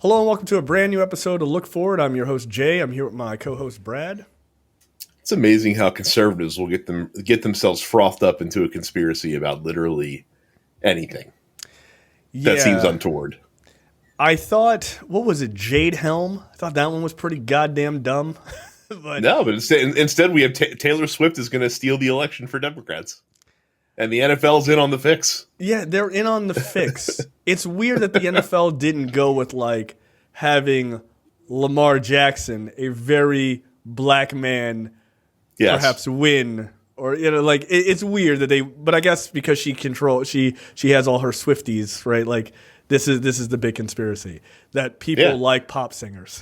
Hello and welcome to a brand new episode of Look Forward. I'm your host Jay. I'm here with my co-host Brad. It's amazing how conservatives will get themselves frothed up into a conspiracy about literally anything. That seems untoward. I thought, what was it, Jade Helm? I thought that one was pretty goddamn dumb. but instead we have Taylor Swift is going to steal the election for Democrats. And the NFL's in on the fix. Yeah, they're in on the fix. It's weird that the NFL didn't go with like having Lamar Jackson, a very black man, perhaps win. Or like it's weird that but I guess because she has all her Swifties, right? Like this is the big conspiracy that people like pop singers.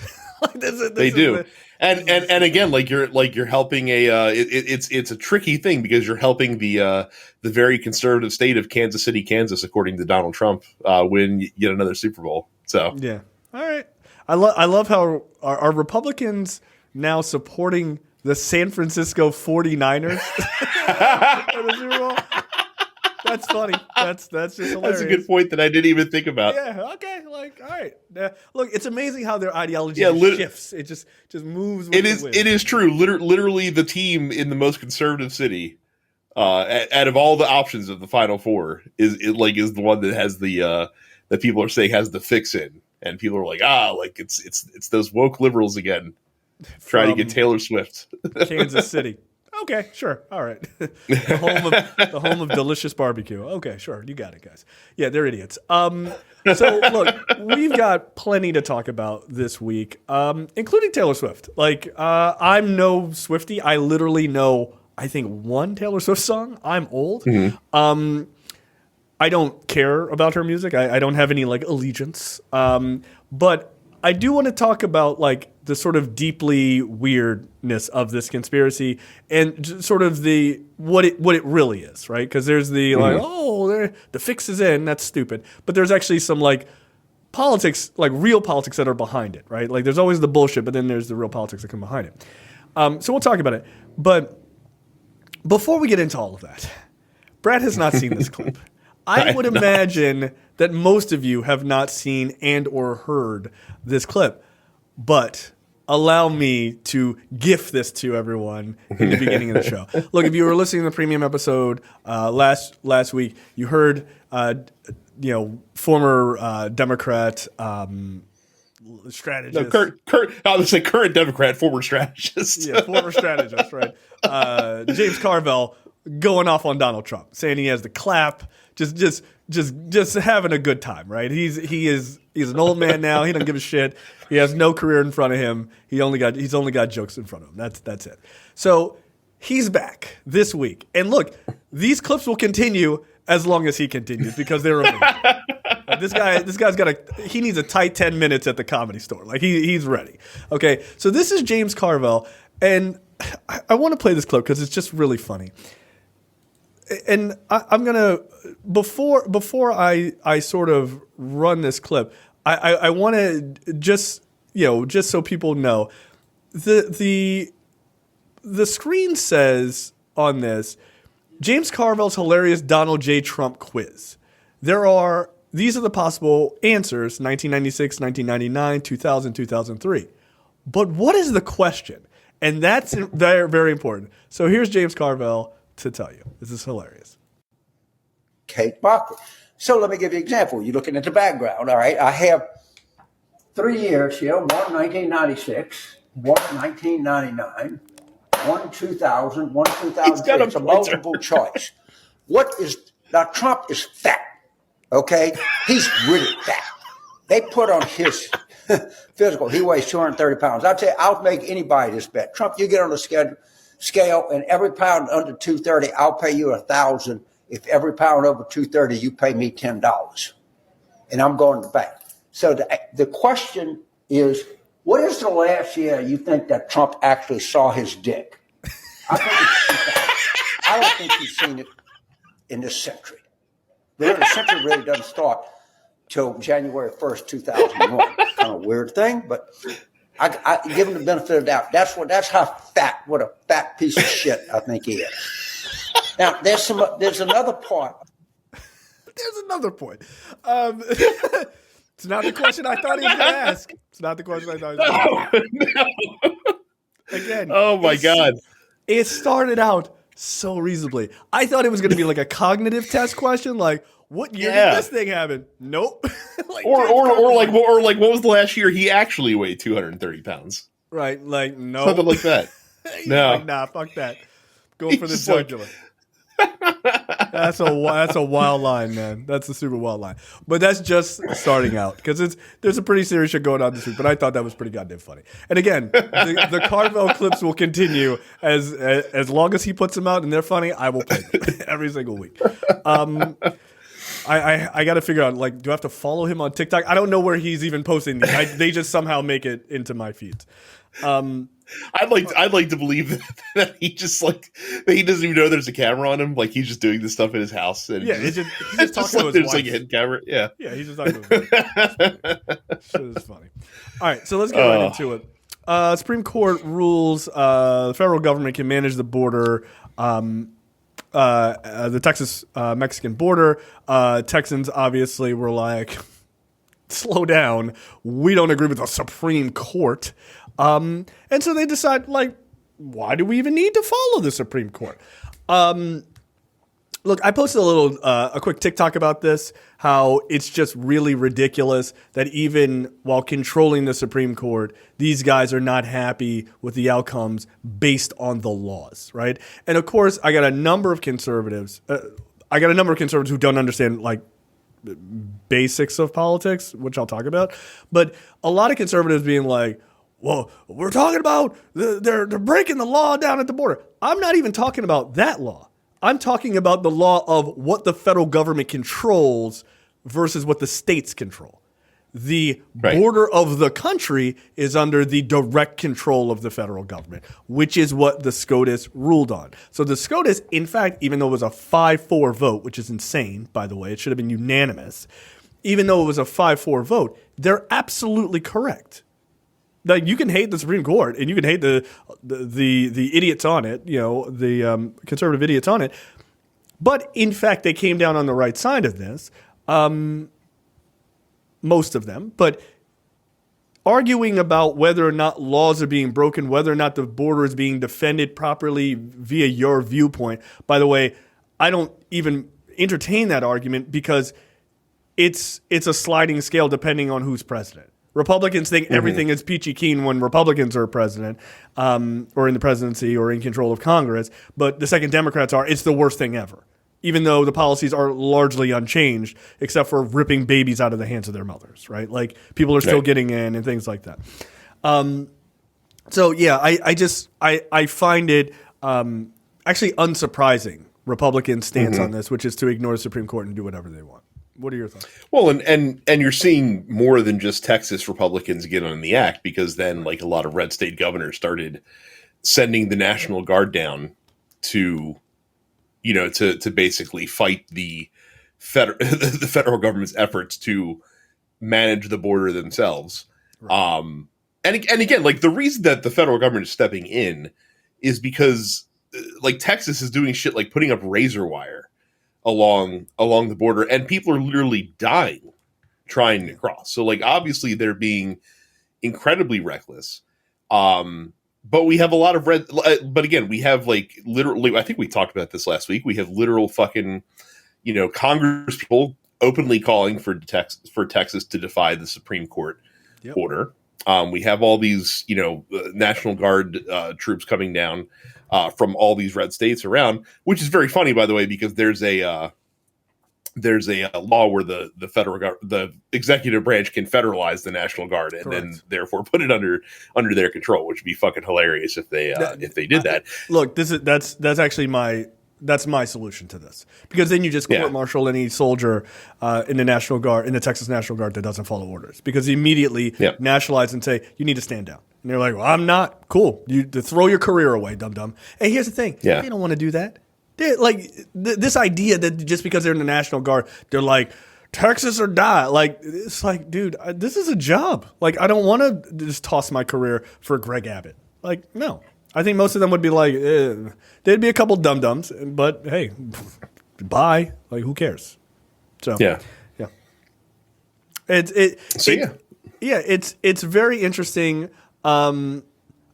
They do. And again, you're helping it's a tricky thing because you're helping the very conservative state of Kansas City, Kansas, according to Donald Trump, win yet another Super Bowl. So yeah, all right. I love how are Republicans now supporting the San Francisco 49ers in the Super Bowl? That's funny. That's just hilarious. That's a good point that I didn't even think about. Yeah. Okay. Like, all right. Look, it's amazing how their ideology shifts. It just moves. With the wind. It is true. Literally, the team in the most conservative city, out of all the options of the Final Four, is the one that has the that people are saying has the fix in, and people are like, it's those woke liberals again, trying to get Taylor Swift. Kansas City. Okay, sure. All right. The home of delicious barbecue. Okay, sure. You got it, guys. Yeah, they're idiots. So, look, we've got plenty to talk about this week, including Taylor Swift. Like, I'm no Swiftie. I literally know, I think, one Taylor Swift song. I'm old. Mm-hmm. I don't care about her music. I don't have any, like, allegiance. But I do want to talk about, like, the sort of deeply weirdness of this conspiracy and sort of what it really is, right? Because there's the the fix is in, that's stupid. But there's actually some like politics, like real politics that are behind it, right? Like there's always the bullshit, but then there's the real politics that come behind it. So we'll talk about it. But before we get into all of that, Brad has not seen this clip. I would imagine that most of you have not seen and or heard this clip. But allow me to gift this to everyone in the beginning of the show. Look, if you were listening to the premium episode last week, you heard former Democrat strategist. I would say current Democrat, former strategist. Yeah, former strategist, right? James Carville going off on Donald Trump, saying he has the clap, just having a good time, right? He's an old man now. He doesn't give a shit. He has no career in front of him. He's only got jokes in front of him. That's it. So he's back this week. And look, these clips will continue as long as he continues because they're amazing. This guy's he needs a tight 10 minutes at the Comedy Store. Like he's ready. Okay. So this is James Carville, and I want to play this clip because it's just really funny. And I'm gonna before I sort of run this clip, I want to just so people know, the screen says on this, James Carville's hilarious Donald J. Trump quiz. These are the possible answers: 1996, 1999, 2000, 2003. But what is the question? And that's very, very important. So here's James Carville to tell you. This is hilarious. Kate Mocker. So let me give you an example. You're looking at the background, all right? I have 3 years here, one 1996, one 1999, one 2000, one 2003. It's a multiple choice. Now Trump is fat, okay? He's really fat. They put on his physical, he weighs 230 pounds. I'll tell you, I'll make anybody this bet. Trump, you get on the scale, and every pound under 230, I'll pay you $1,000. If every pound over 230, you pay me $10, and I'm going to the bank. So the question is, what is the last year you think that Trump actually saw his dick? I don't think he's seen it in this century. The century really doesn't start till January 1st, 2001. Kind of a weird thing, but I give him the benefit of the doubt. That's how fat, what a fat piece of shit I think he is. Now, there's another part. There's another point. It's not the question I thought he was going to ask. It's not the question I thought he was going to ask. Again. Oh my God. It started out so reasonably. I thought it was going to be like a cognitive test question, like, what year did this thing happen? Nope. Like, or like what was the last year he actually weighed 230 pounds? Right. Like, no. Something like that. No. Like, nah, fuck that. Going for the jugular. That's a wild line, man. That's a super wild line. But that's just starting out because there's a pretty serious shit going on this week. But I thought that was pretty goddamn funny. And again, the Carvel clips will continue as long as he puts them out and they're funny. I will play them every single week. I got to figure out, like, do I have to follow him on TikTok? I don't know where he's even posting these. They just somehow make it into my feeds. I'd like to believe that he just like that he doesn't even know there's a camera on him. Like he's just doing this stuff in his house. And he's just talking to his there's wife. like a hidden camera. Yeah, he's just talking to his wife. Shit is funny. All right, so let's get right into it. Supreme Court rules the federal government can manage the border. The Texas-Mexican border. Texans obviously were like, slow down. We don't agree with the Supreme Court. And so they decide, like, why do we even need to follow the Supreme Court? Look, I posted a quick TikTok about this, how it's just really ridiculous that even while controlling the Supreme Court, these guys are not happy with the outcomes based on the laws, right? And of course, I got a number of conservatives who don't understand, like, basics of politics, which I'll talk about. But a lot of conservatives being like, well, we're talking about they're breaking the law down at the border. I'm not even talking about that law. I'm talking about the law of what the federal government controls versus what the states control. The border of the country is under the direct control of the federal government, which is what the SCOTUS ruled on. So the SCOTUS, in fact, even though it was a 5-4 vote, which is insane, by the way, it should have been unanimous. Even though it was a 5-4 vote, they're absolutely correct. Like, you can hate the Supreme Court and you can hate the idiots on it, the conservative idiots on it. But in fact, they came down on the right side of this, most of them. But arguing about whether or not laws are being broken, whether or not the border is being defended properly via your viewpoint. By the way, I don't even entertain that argument because it's a sliding scale depending on who's president. Republicans think everything is peachy keen when Republicans are president or in the presidency or in control of Congress. But the second Democrats are, it's the worst thing ever, even though the policies are largely unchanged, except for ripping babies out of the hands of their mothers, right? Like, people are still getting in and things like that. So, yeah, I find it actually unsurprising, Republicans' stance on this, which is to ignore the Supreme Court and do whatever they want. What are your thoughts? Well, and you're seeing more than just Texas Republicans get on the act, because then, like, a lot of red state governors started sending the National Guard down to basically fight the federal government's efforts to manage the border themselves. Right. And again, like, the reason that the federal government is stepping in is because, like, Texas is doing shit like putting up razor wire along the border, and people are literally dying trying to cross. So, like, obviously they're being incredibly reckless. But we have a lot of but again, we have, like, literally, I think we talked about this last week. We have literal fucking, Congress people openly calling for Texas to defy the Supreme Court order. We have all these, National Guard troops coming down from all these red states around, which is very funny, by the way, because there's a law where the executive branch can federalize the National Guard and then therefore put it under their control, which would be fucking hilarious if they did that. Look, that's actually my solution to this, because then you just court-martial any soldier in the Texas National Guard that doesn't follow orders, because they immediately nationalize and say, you need to stand down. And they're like, well, I'm not. Cool. You throw your career away, dum-dum. Hey, here's the thing. They don't want to do that. This idea that just because they're in the National Guard, they're like, Texas or die. Like, it's like, dude, this is a job. Like, I don't want to just toss my career for Greg Abbott. Like, no. I think most of them would be like, there'd be a couple dum-dums, but hey, bye. Like, who cares? So, yeah. It's very interesting. I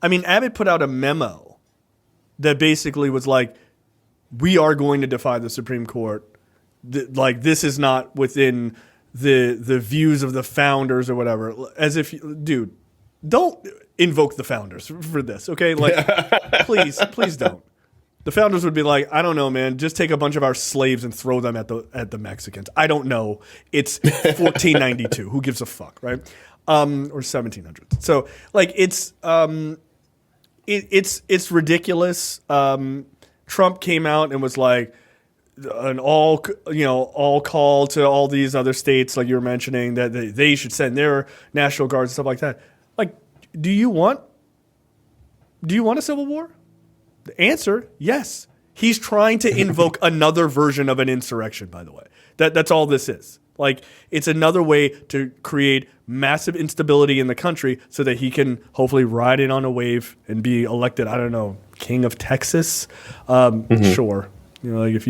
mean, Abbott put out a memo that basically was like, we are going to defy the Supreme Court. Like, this is not within the views of the founders or whatever. As if, dude, don't invoke the founders for this, okay? Like, please don't. The founders would be like, I don't know, man. Just take a bunch of our slaves and throw them at the Mexicans. I don't know. It's 1492. Who gives a fuck, right? Or 1700s. So, like, it's ridiculous. Trump came out and was like an all call to all these other states, like you were mentioning, that they should send their National Guards and stuff like that. Like, do you want a civil war? The answer, yes. He's trying to invoke another version of an insurrection, by the way. That's all this is. Like, it's another way to create massive instability in the country so that he can hopefully ride in on a wave and be elected, I don't know, king of Texas? Sure. You know, like if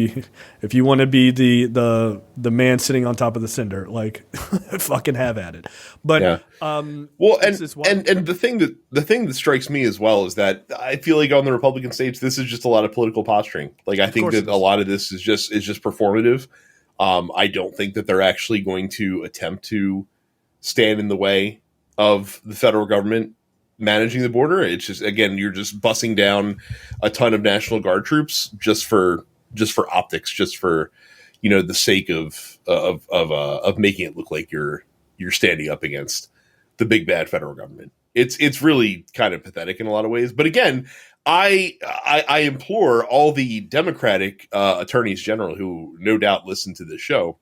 you want to be the man sitting on top of the cinder, like, fucking have at it. But yeah. And the thing that strikes me as well is that I feel like on the Republican stage, this is just a lot of political posturing. Like, I think that a lot of this is just performative. I don't think that they're actually going to attempt to stand in the way of the federal government managing the border. It's just, again, you're just bussing down a ton of National Guard troops just for optics, just for, you know, the sake of making it look like you're standing up against the big bad federal government. It's really kind of pathetic in a lot of ways. But again, I implore all the Democratic attorneys general who no doubt listen to this show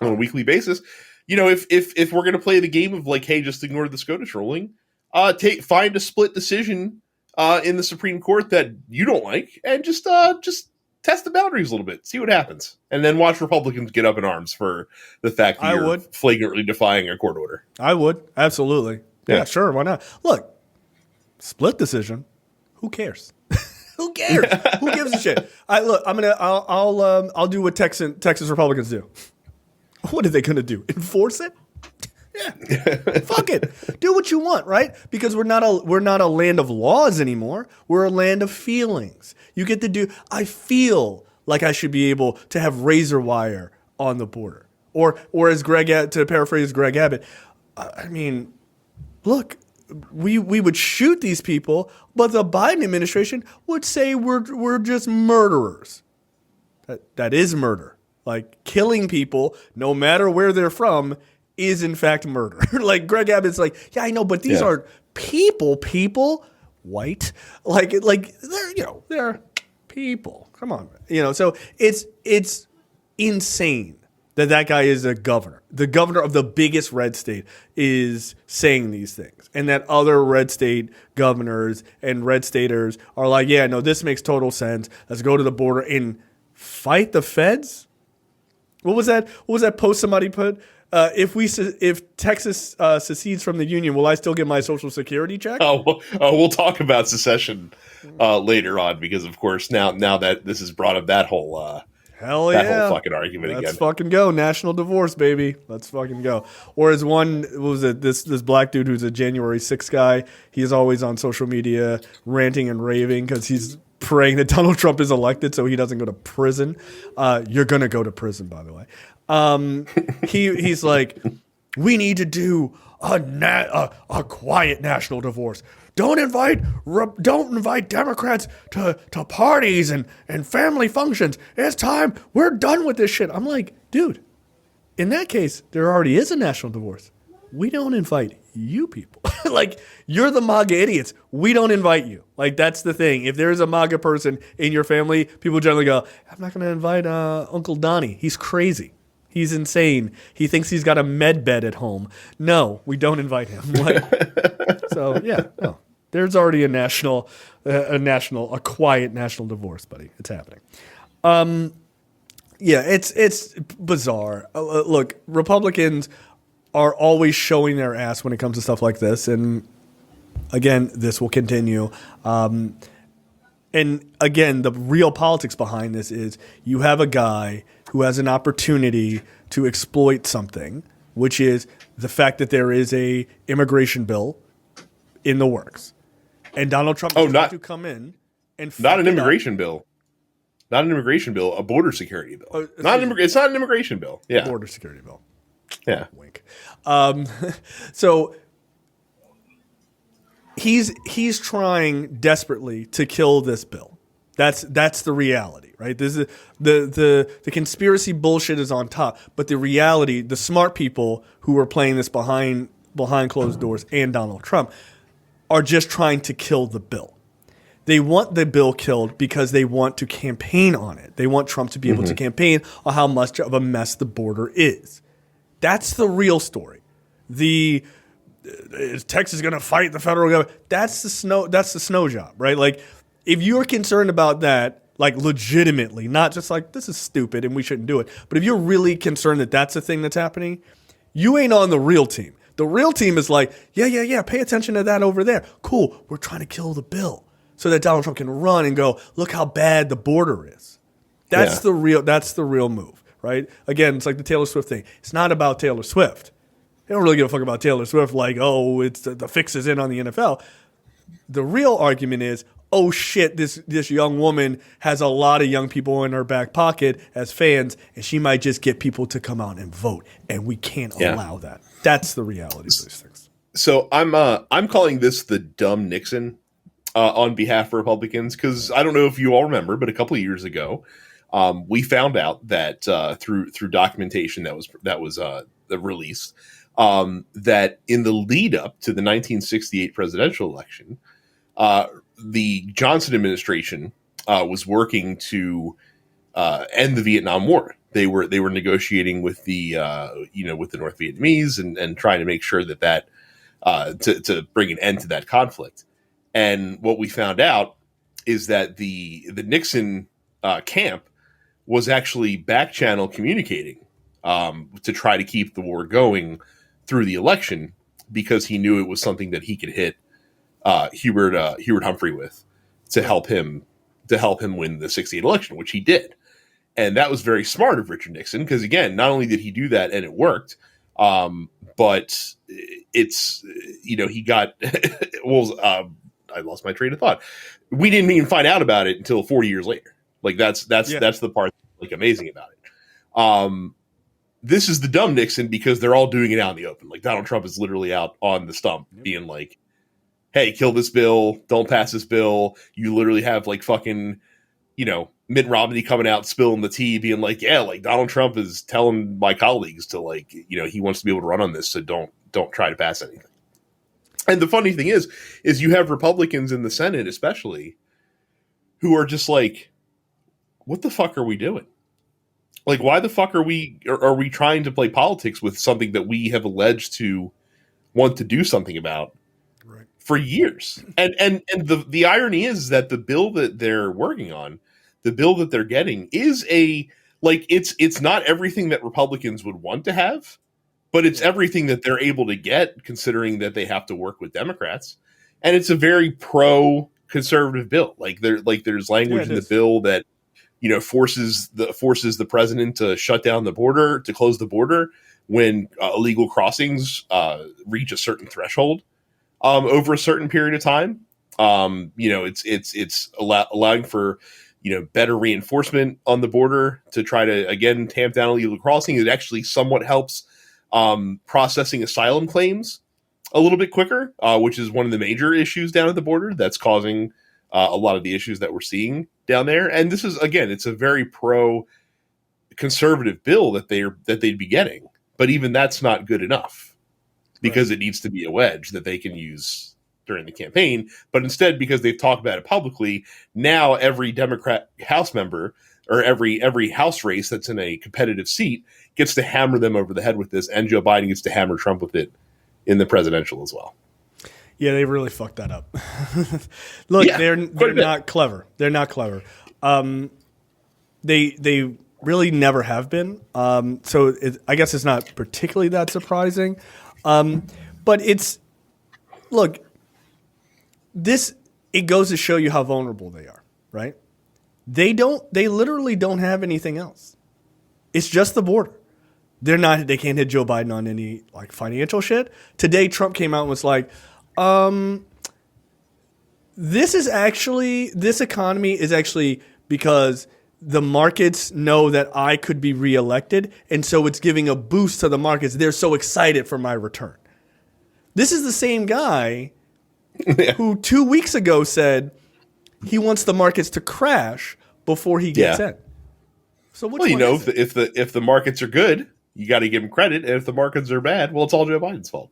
on a weekly basis. You know, if we're going to play the game of like, hey, just ignore the SCOTUS ruling, find a split decision in the Supreme Court that you don't like, and just test the boundaries a little bit, see what happens, and then watch Republicans get up in arms for the fact that you're flagrantly defying a court order. I would, absolutely. Yeah, sure, why not? Look, split decision. Who cares? Who cares? Who gives a shit? I'll do what Texas Republicans do. What are they going to do? Enforce it? Yeah, fuck it. Do what you want, right? Because we're not a land of laws anymore. We're a land of feelings. You get to do. I feel like I should be able to have razor wire on the border, or as to paraphrase Greg Abbott. I mean, look, we would shoot these people, but the Biden administration would say we're just murderers. That is murder. Like, killing people, no matter where they're from, is in fact murder. Like, Greg Abbott's like, yeah, I know, but these aren't people, white. Like they're people. Come on, so it's insane that guy is a governor. The governor of the biggest red state is saying these things, and that other red state governors and red staters are like, yeah, no, this makes total sense. Let's go to the border and fight the feds. What was that post somebody put? If Texas secedes from the union, will I still get my Social Security check? We'll talk about secession later on, because of course now that this has brought up that whole whole fucking argument again. Let's fucking go. National divorce, baby. Let's fucking go. Or as this black dude who's a January 6th guy, he's always on social media ranting and raving because he's praying that Donald Trump is elected so he doesn't go to prison. You're going to go to prison, by the way. He's like, we need to do a quiet national divorce. Don't invite Democrats to parties and family functions. It's time. We're done with this shit. I'm like, dude, in that case, there already is a national divorce. We don't invite you people. Like, you're the MAGA idiots. We don't invite you. Like, that's the thing. If there's a MAGA person in your family, people generally go, I'm not going to invite Uncle Donnie. He's crazy. He's insane. He thinks he's got a med bed at home. No, we don't invite him. Like, so, yeah, no. There's already a quiet national divorce, buddy. It's happening. Yeah, it's bizarre. Look, Republicans are always showing their ass when it comes to stuff like this. And again, this will continue. And again, the real politics behind this is you have a guy who has an opportunity to exploit something, which is the fact that there is a immigration bill in the works, and Donald Trump is trying to come in and not an immigration bill. Not an immigration bill, a border security bill. It's not an immigration bill. Yeah. Border security bill. Yeah. Wink. So he's trying desperately to kill this bill. That's the reality, right? This is the conspiracy bullshit is on top, but the reality, the smart people who are playing this behind closed doors and Donald Trump are just trying to kill the bill. They want the bill killed because they want to campaign on it. They want Trump to be able to campaign on how much of a mess the border is. That's the real story. Is Texas going to fight the federal government? That's the snow job, right? Like, if you're concerned about that, like legitimately, not just like this is stupid and we shouldn't do it, but if you're really concerned that that's a thing that's happening, you ain't on the real team. The real team is like, yeah, pay attention to that over there. Cool, we're trying to kill the bill so that Donald Trump can run and go, look how bad the border is. That's the real move, right? Again, it's like the Taylor Swift thing. It's not about Taylor Swift. They don't really give a fuck about Taylor Swift like, oh, it's the fix is in on the NFL. The real argument is, oh shit, this young woman has a lot of young people in her back pocket as fans, and she might just get people to come out and vote, and we can't allow that. That's the reality of these things. So I'm calling this the dumb Nixon on behalf of Republicans, because I don't know if you all remember, but a couple of years ago, we found out that through documentation that was released, that in the lead up to the 1968 presidential election, the Johnson administration was working to end the Vietnam War. They were negotiating with the North Vietnamese and trying to make sure that to bring an end to that conflict. And what we found out is that the Nixon camp was actually back channel communicating to try to keep the war going through the election, because he knew it was something that he could hit Hubert Humphrey with to help him win the 68 election, which he did. And that was very smart of Richard Nixon, because again, not only did he do that and it worked, but it's, he got, I lost my train of thought. We didn't even find out about it until 40 years later. Like that's the part like amazing about it. This is the dumb Nixon because they're all doing it out in the open. Like Donald Trump is literally out on the stump being like, hey, kill this bill. Don't pass this bill. You literally have like fucking, Mitt Romney coming out, spilling the tea, being like, yeah, like Donald Trump is telling my colleagues to like, he wants to be able to run on this. So don't try to pass anything. And the funny thing is you have Republicans in the Senate, especially, who are just like, what the fuck are we doing? Like, why the fuck are we trying to play politics with something that we have alleged to want to do something about for years? And the irony is that the bill that they're working on, the bill that they're getting, is it's not everything that Republicans would want to have, but it's everything that they're able to get, considering that they have to work with Democrats. And it's a very pro-conservative bill. There's language in the bill that forces the president to shut down the border, to close the border when illegal crossings reach a certain threshold over a certain period of time. It's allowing for better reinforcement on the border to try to again tamp down illegal crossing. It actually somewhat helps processing asylum claims a little bit quicker, which is one of the major issues down at the border that's causing a lot of the issues that we're seeing down there. And this is, again, it's a very pro-conservative bill that they'd be getting. But even that's not good enough, because it needs to be a wedge that they can use during the campaign. But instead, because they've talked about it publicly, now every Democrat House member or every House race that's in a competitive seat gets to hammer them over the head with this, and Joe Biden gets to hammer Trump with it in the presidential as well. Yeah, they really fucked that up. Look, they're not clever. They're not clever. They really never have been. So I guess it's not particularly that surprising. But it goes to show you how vulnerable they are, right? They literally don't have anything else. It's just the border. They can't hit Joe Biden on any like financial shit. Today, Trump came out and was like, this economy is actually because the markets know that I could be reelected, and so it's giving a boost to the markets. They're so excited for my return. This is the same guy who 2 weeks ago said he wants the markets to crash before he gets in. So well, you know, if the markets are good, you got to give him credit, and if the markets are bad, well, it's all Joe Biden's fault.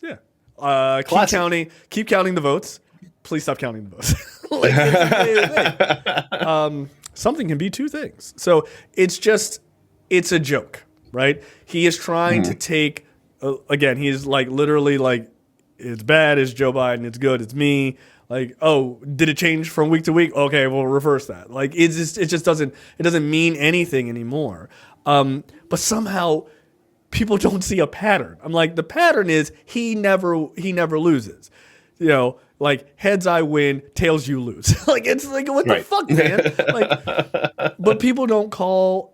Yeah. Keep counting the votes. Please stop counting the votes. Something can be two things. So it's a joke, right? He is trying to take, again, he's like literally like, it's bad, it's Joe Biden, it's good, it's me. Like, oh, did it change from week to week? Okay, we'll reverse that. Like, it just doesn't mean anything anymore. But somehow people don't see a pattern. I'm like, the pattern is he never loses. You know, like heads I win, tails you lose. Like it's like what the fuck, man? Like, but people don't call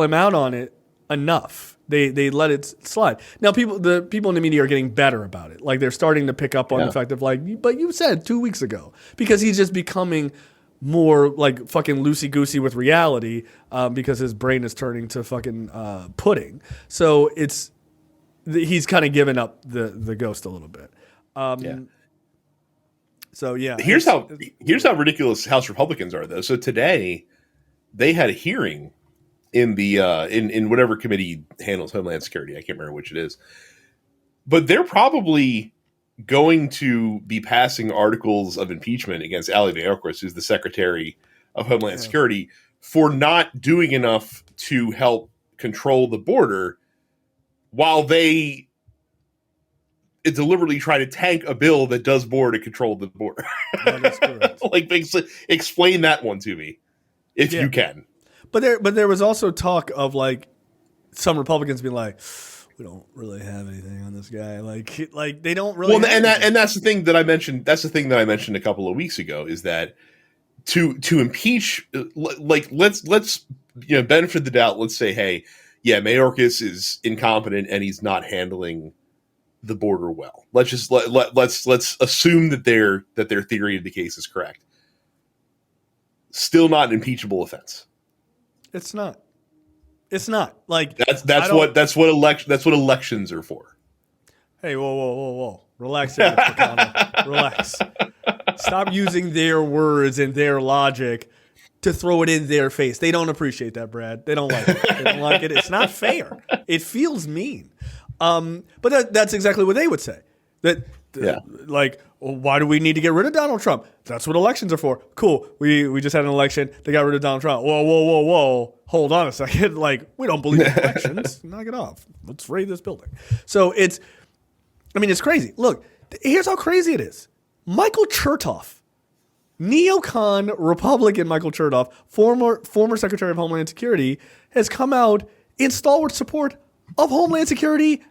him out on it enough. They let it slide. Now the people in the media are getting better about it. Like they're starting to pick up on the fact of like, but you said 2 weeks ago, because he's just becoming more like fucking loosey-goosey with reality because his brain is turning to fucking pudding. So he's kind of given up the ghost a little bit. So yeah, here's how ridiculous House Republicans are, though. So today they had a hearing in the in whatever committee handles Homeland Security. I can't remember which it is, but they're probably going to be passing articles of impeachment against Ali Mayorkas, who's the Secretary of Homeland Security, for not doing enough to help control the border, while they deliberately try to tank a bill that does more to control the border. That is correct. Like, explain that one to me, if you can. But there was also talk of like some Republicans being like, we don't really have anything on this guy. Like they don't really. Well, and that's the thing that I mentioned. That's the thing that I mentioned a couple of weeks ago, is that to impeach, like let's benefit of the doubt. Let's say, hey, yeah, Mayorkas is incompetent and he's not handling the border well. Let's just let's assume that their theory of the case is correct. Still not an impeachable offense. It's not. It's not. Like that's what elections are for. Hey, whoa. Relax here, Chicano. Relax. Stop using their words and their logic to throw it in their face. They don't appreciate that, Brad. They don't like it. They don't like it. It's not fair. It feels mean. But that's exactly what they would say. Like, well, why do we need to get rid of Donald Trump? That's what elections are for. Cool. We just had an election. They got rid of Donald Trump. Whoa. Hold on a second. Like, we don't believe in elections. Knock it off. Let's raid this building. So it's crazy. Look, here's how crazy it is. Michael Chertoff, neocon Republican Michael Chertoff, former Secretary of Homeland Security, has come out in stalwart support of Homeland Security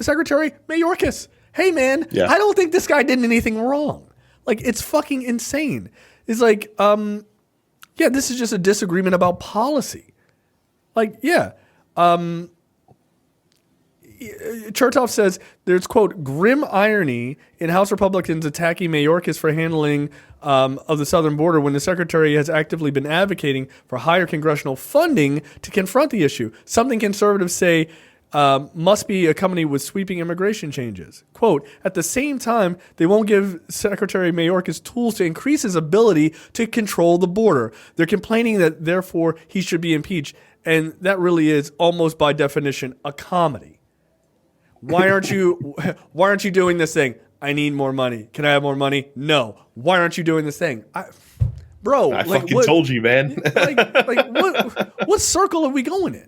Secretary Mayorkas. Hey, man, I don't think this guy did anything wrong. Like, it's fucking insane. It's like, this is just a disagreement about policy. Like, Chertoff says there's, quote, grim irony in House Republicans attacking Mayorkas for handling of the southern border when the secretary has actively been advocating for higher congressional funding to confront the issue. Something conservatives say must be accompanied with sweeping immigration changes. Quote, at the same time, they won't give Secretary Mayorkas tools to increase his ability to control the border. They're complaining that, therefore, he should be impeached. And that really is, almost by definition, a comedy. Why aren't you doing this thing? I need more money. Can I have more money? No. Why aren't you doing this thing? I fucking told you, man. What circle are we going in?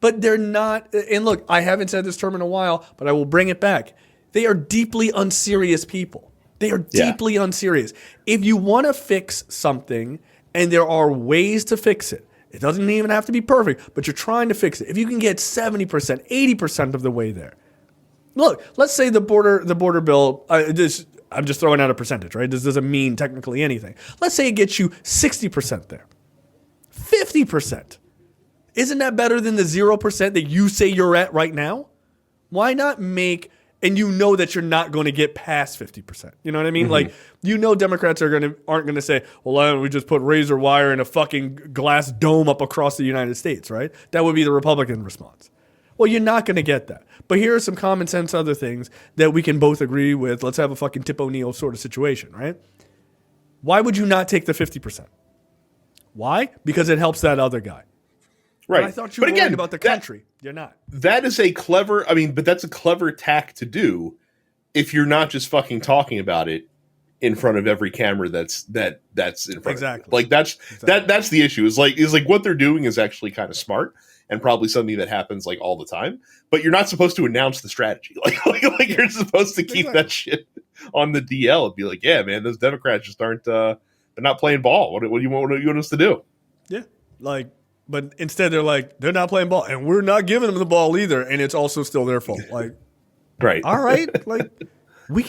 But they're not. And look, I haven't said this term in a while, but I will bring it back. They are deeply unserious people. They are deeply unserious. If you want to fix something, and there are ways to fix it, it doesn't even have to be perfect, but you're trying to fix it. If you can get 70%, 80% of the way there. Look, let's say the border bill, I'm just throwing out a percentage, right? This doesn't mean technically anything. Let's say it gets you 60% there, 50%. Isn't that better than the 0% that you say you're at right now? Why not make, and you know that you're not going to get past 50%. You know what I mean? Like, Democrats aren't going to say, well, why don't we just put razor wire in a fucking glass dome up across the United States, right? That would be the Republican response. Well, you're not going to get that. But here are some common sense other things that we can both agree with. Let's have a fucking Tip O'Neill sort of situation, right? Why would you not take the 50%? Why? Because it helps that other guy. Right. But I thought you were worried about the country. You're not. That is a clever, but that's a clever tack to do if you're not just fucking talking about it in front of every camera that's in front of you. Like that's the issue. Is like what they're doing is actually kind of smart and probably something that happens like all the time, but you're not supposed to announce the strategy. Like you're supposed to keep that shit on the DL and be like, yeah, man, those Democrats just aren't they're not playing ball. What do you want us to do? Yeah. But instead they're like, they're not playing ball and we're not giving them the ball either. And it's also still their fault. Like, right. All right. Like we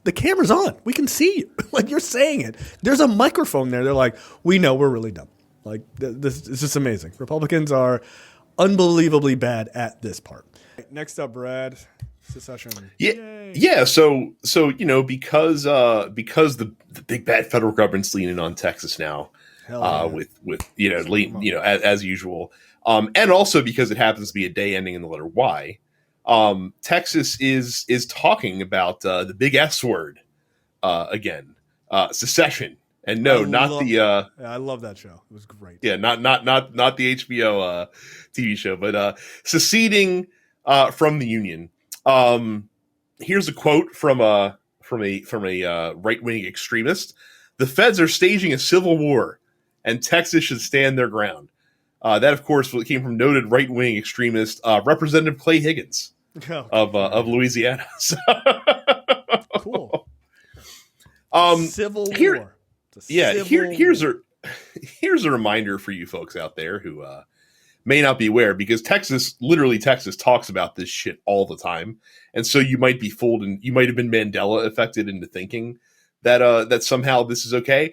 the camera's on. We can see you. Like you're saying it. There's a microphone there. They're like, we know we're really dumb. Like this is just amazing. Republicans are unbelievably bad at this part. Next up, Brad, secession. Yeah, Yay. yeah. So because the big bad federal government's leaning on Texas now, with as usual, and also because it happens to be a day ending in the letter Y, Texas is talking about the big S word again, secession. And no, I love that show. It was great. Yeah, not the HBO TV show, but seceding from the Union. Here's a quote from a right-wing extremist: "The feds are staging a civil war, and Texas should stand their ground." That, of course, came from noted right-wing extremist Representative Clay Higgins of Louisiana. Cool. Civil war. Yeah, here's a reminder for you folks out there who may not be aware, because Texas talks about this shit all the time, and so you might be fooled and you might have been Mandela affected into thinking that somehow this is okay.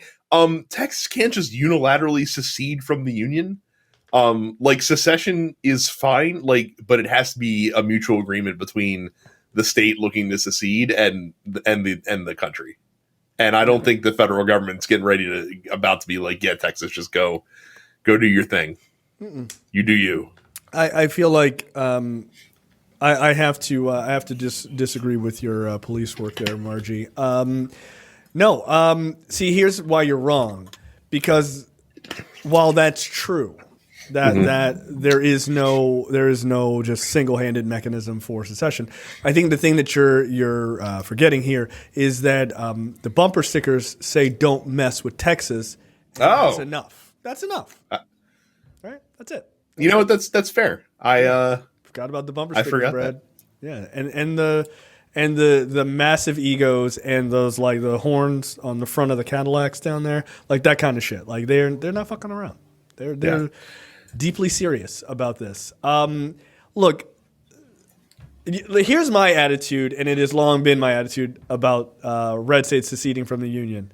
Texas can't just unilaterally secede from the Union. Like secession is fine, but it has to be a mutual agreement between the state looking to secede and the country. And I don't think the federal government's about to be like, yeah, Texas, just go do your thing. Mm-mm. You do you. I feel like I have to disagree with your police work there, Margie. See, here's why you're wrong. Because while that's true, that there is no just single-handed mechanism for secession, I think the thing that you're forgetting here is that the bumper stickers say "Don't mess with Texas." That's enough. That's enough. Right? That's it. You know what? That's fair. I forgot about the bumper stickers, forgot Brad. That. Yeah, and the massive egos and those like the horns on the front of the Cadillacs down there, like that kind of shit. Like they're not fucking around. They're deeply serious about this. Look, here's my attitude, and it has long been my attitude about red states seceding from the Union.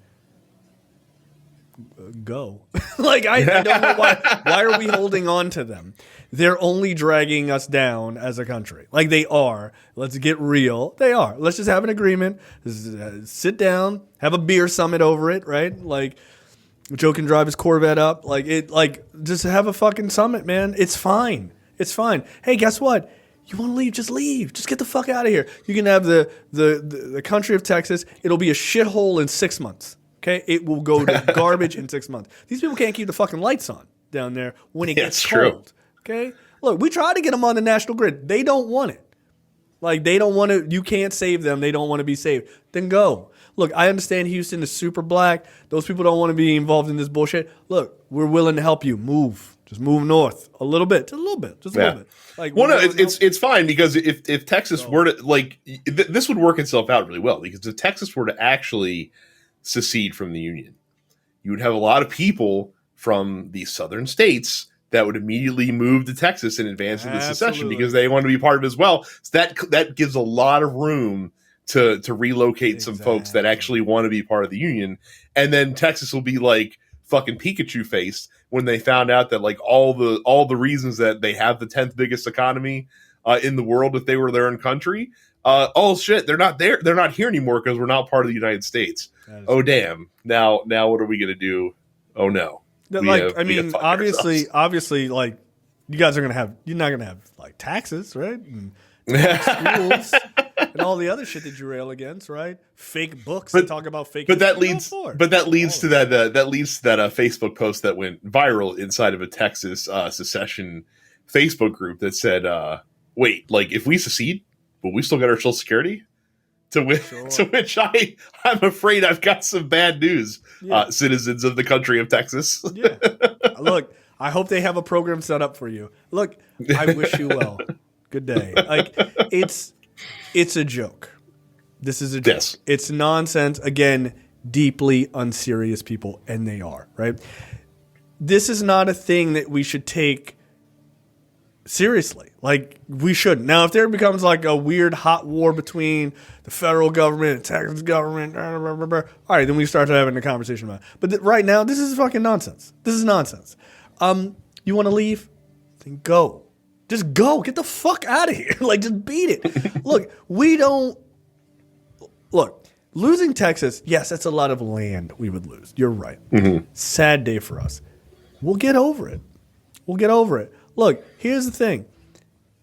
Go. Like, I don't know why. Why are we holding on to them? They're only dragging us down as a country. Like, they are. Let's get real. They are. Let's just have an agreement. Sit down. Have a beer summit over it, right? Like, Joe can drive his Corvette up. Just have a fucking summit, man. It's fine. It's fine. Hey, guess what? You want to leave? Just leave. Just get the fuck out of here. You can have the country of Texas. It'll be a shithole in 6 months. Okay? It will go to garbage in 6 months. These people can't keep the fucking lights on down there when it gets cold. Okay? Look, we try to get them on the national grid. They don't want it. Like, they don't want to. You can't save them. They don't want to be saved. Then go. Look, I understand Houston is super black. Those people don't want to be involved in this bullshit. Look, we're willing to help you. Move. Just move north a little bit. Just a little bit. Just a little bit. Like, well, no, it's fine, because if Texas were to, this would work itself out really well, because if Texas were to actually secede from the Union, you would have a lot of people from the southern states that would immediately move to Texas in advance of the secession, because they want to be part of it as well. So that gives a lot of room to relocate some folks that actually want to be part of the Union. And then Texas will be like, fucking Pikachu faced when they found out that like all the reasons that they have the 10th biggest economy in the world if they were their own country. Oh shit, they're not there. They're not here anymore because we're not part of the United States. Oh damn. Now what are we gonna do? Oh no. Obviously, like you guys are you're not gonna have like taxes, right? And schools and all the other shit that you rail against, right? Fake books that talk about fake. But that leads to that Facebook post that went viral inside of a Texas secession Facebook group that said, "Wait, like if we secede, will we still get our Social Security?" To which I'm afraid I've got some bad news, citizens of the country of Texas. Yeah, look, I hope they have a program set up for you. Look, I wish you well. Good day. Like it's a joke. This is a joke. Yes. It's nonsense. Again, deeply unserious people, and they are, right? This is not a thing that we should take seriously. Like we shouldn't. Now, if there becomes like a weird hot war between the federal government and Texas government, all right, then we start having a conversation about it. But right now, this is fucking nonsense. This is nonsense. You want to leave? Then go. Just go. Get the fuck out of here. Like, just beat it. Look, losing Texas, yes, that's a lot of land we would lose. You're right. Mm-hmm. Sad day for us. We'll get over it. Look, here's the thing.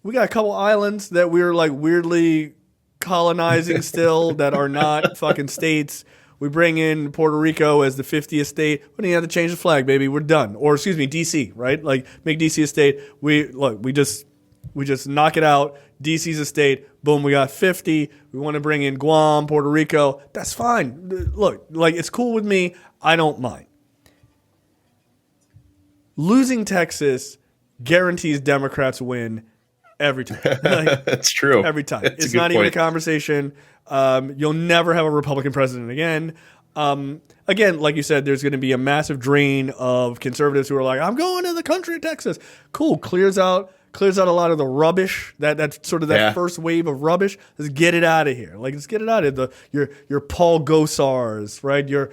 We got a couple islands that we're like weirdly colonizing still that are not fucking states. We bring in Puerto Rico as the 50th state. We don't even have to change the flag, baby. We're done. Or excuse me, DC, right? Like make DC a state. We just knock it out. DC's a state. Boom, we got 50. We want to bring in Guam, Puerto Rico. That's fine. Look, like it's cool with me. I don't mind. Losing Texas guarantees Democrats win every time. Like, that's true. Every time. That's it's not point. even a conversation. You'll never have a Republican president again. Again, like you said, there's going to be a massive drain of conservatives who are like, I'm going to the country of Texas. Cool. Clears out a lot of the rubbish, that sort of that first wave of rubbish. Let's get it out of here. Like, let's get it out of your Paul Gosars, right? Your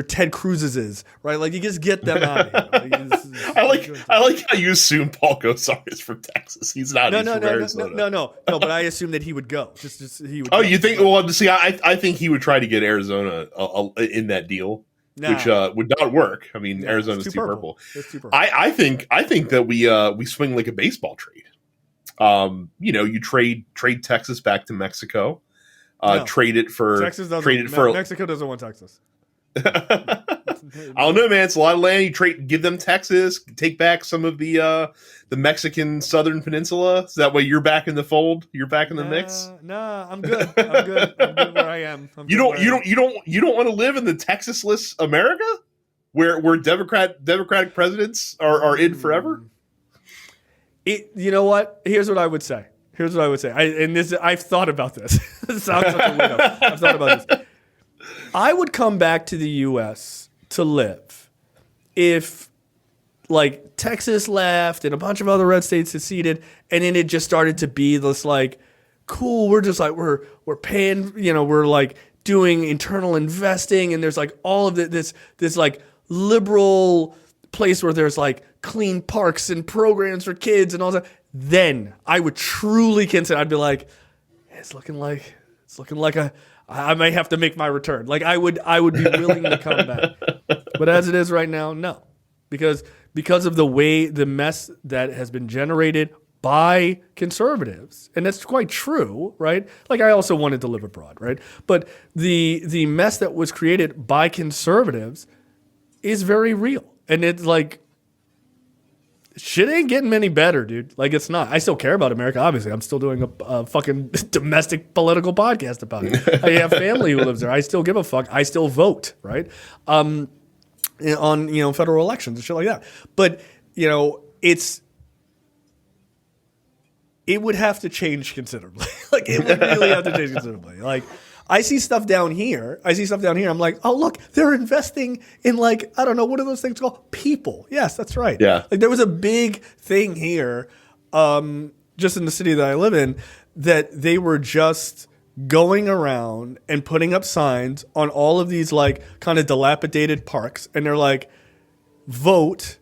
Ted Cruz's, right? Like, you just get them out of here. Like, I like how you assume Paul Gosar is from Texas. He's not. He's from Arizona. No. But I assume that he would go. Just he would. Oh, go. You think? Well, see, I think he would try to get Arizona in that deal. Nah. Which would not work. I mean, Arizona's too purple. It's too purple. I think that we swing like a baseball trade. You trade Texas back to Mexico. Trade it for Texas doesn't. Mexico doesn't want Texas. I don't know, man. It's a lot of land. You give them Texas, take back some of the Mexican southern peninsula. So that way you're back in the fold. You're back in the mix. Nah, I'm good. I'm good where I am. You don't want to live in the Texas-less America where Democratic presidents are in forever. You know what? Here's what I would say. I've thought about this. It sounds like a weirdo. I've thought about this. I would come back to the U.S. to live if, like, Texas left and a bunch of other red states seceded, and then it just started to be this, like, cool, we're just, like, we're paying, we're, like, doing internal investing, and there's, like, all of this, like, liberal place where there's, like, clean parks and programs for kids and all that. Then I would truly consider, I'd be like, it's looking like I may have to make my return. Like I would be willing to come back. But as it is right now, no. Because of the mess that has been generated by conservatives, and that's quite true, right? Like I also wanted to live abroad, right? But the mess that was created by conservatives is very real. And it's like shit ain't getting any better, dude. Like, it's not. I still care about America, obviously. I'm still doing a fucking domestic political podcast about it. I have family who lives there. I still give a fuck. I still vote, right? On, federal elections and shit like that. But, it would have to change considerably. Like, it would really have to change considerably. Like, I see stuff down here. I'm like, oh, look, they're investing in, like, I don't know, what are those things called? People. Yes, that's right. Yeah. Like, there was a big thing here, just in the city that I live in, that they were just going around and putting up signs on all of these like kind of dilapidated parks, and they're like, vote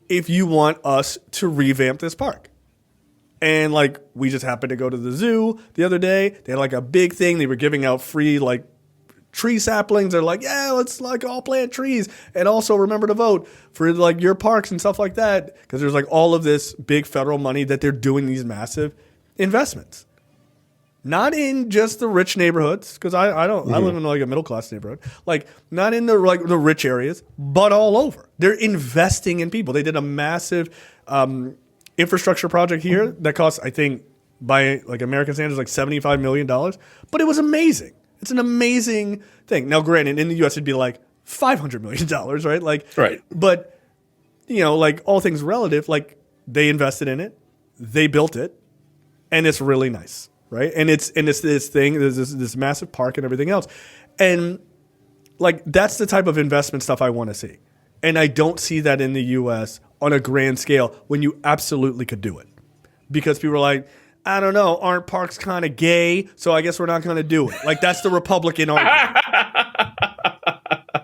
if you want us to revamp this park. And like, we just happened to go to the zoo the other day. They had like a big thing. They were giving out free like tree saplings. They're like, yeah, let's like all plant trees. And also remember to vote for like your parks and stuff like that. Because there's like all of this big federal money that they're doing these massive investments. Not in just the rich neighborhoods, because I live in like a middle class neighborhood. Like not in the like the rich areas, but all over. They're investing in people. They did a massive infrastructure project here that cost, I think, by like American standards, like $75 million. But it was amazing. It's an amazing thing. Now, granted, in the U.S. it'd be like $500 million, right? Like, right. But you know, like all things relative, like they invested in it, they built it, and it's really nice. Right. And it's this thing, there's this massive park and everything else. And like, that's the type of investment stuff I want to see. And I don't see that in the US on a grand scale when you absolutely could do it. Because people are like, I don't know, aren't parks kind of gay? So I guess we're not going to do it. Like, that's the Republican argument.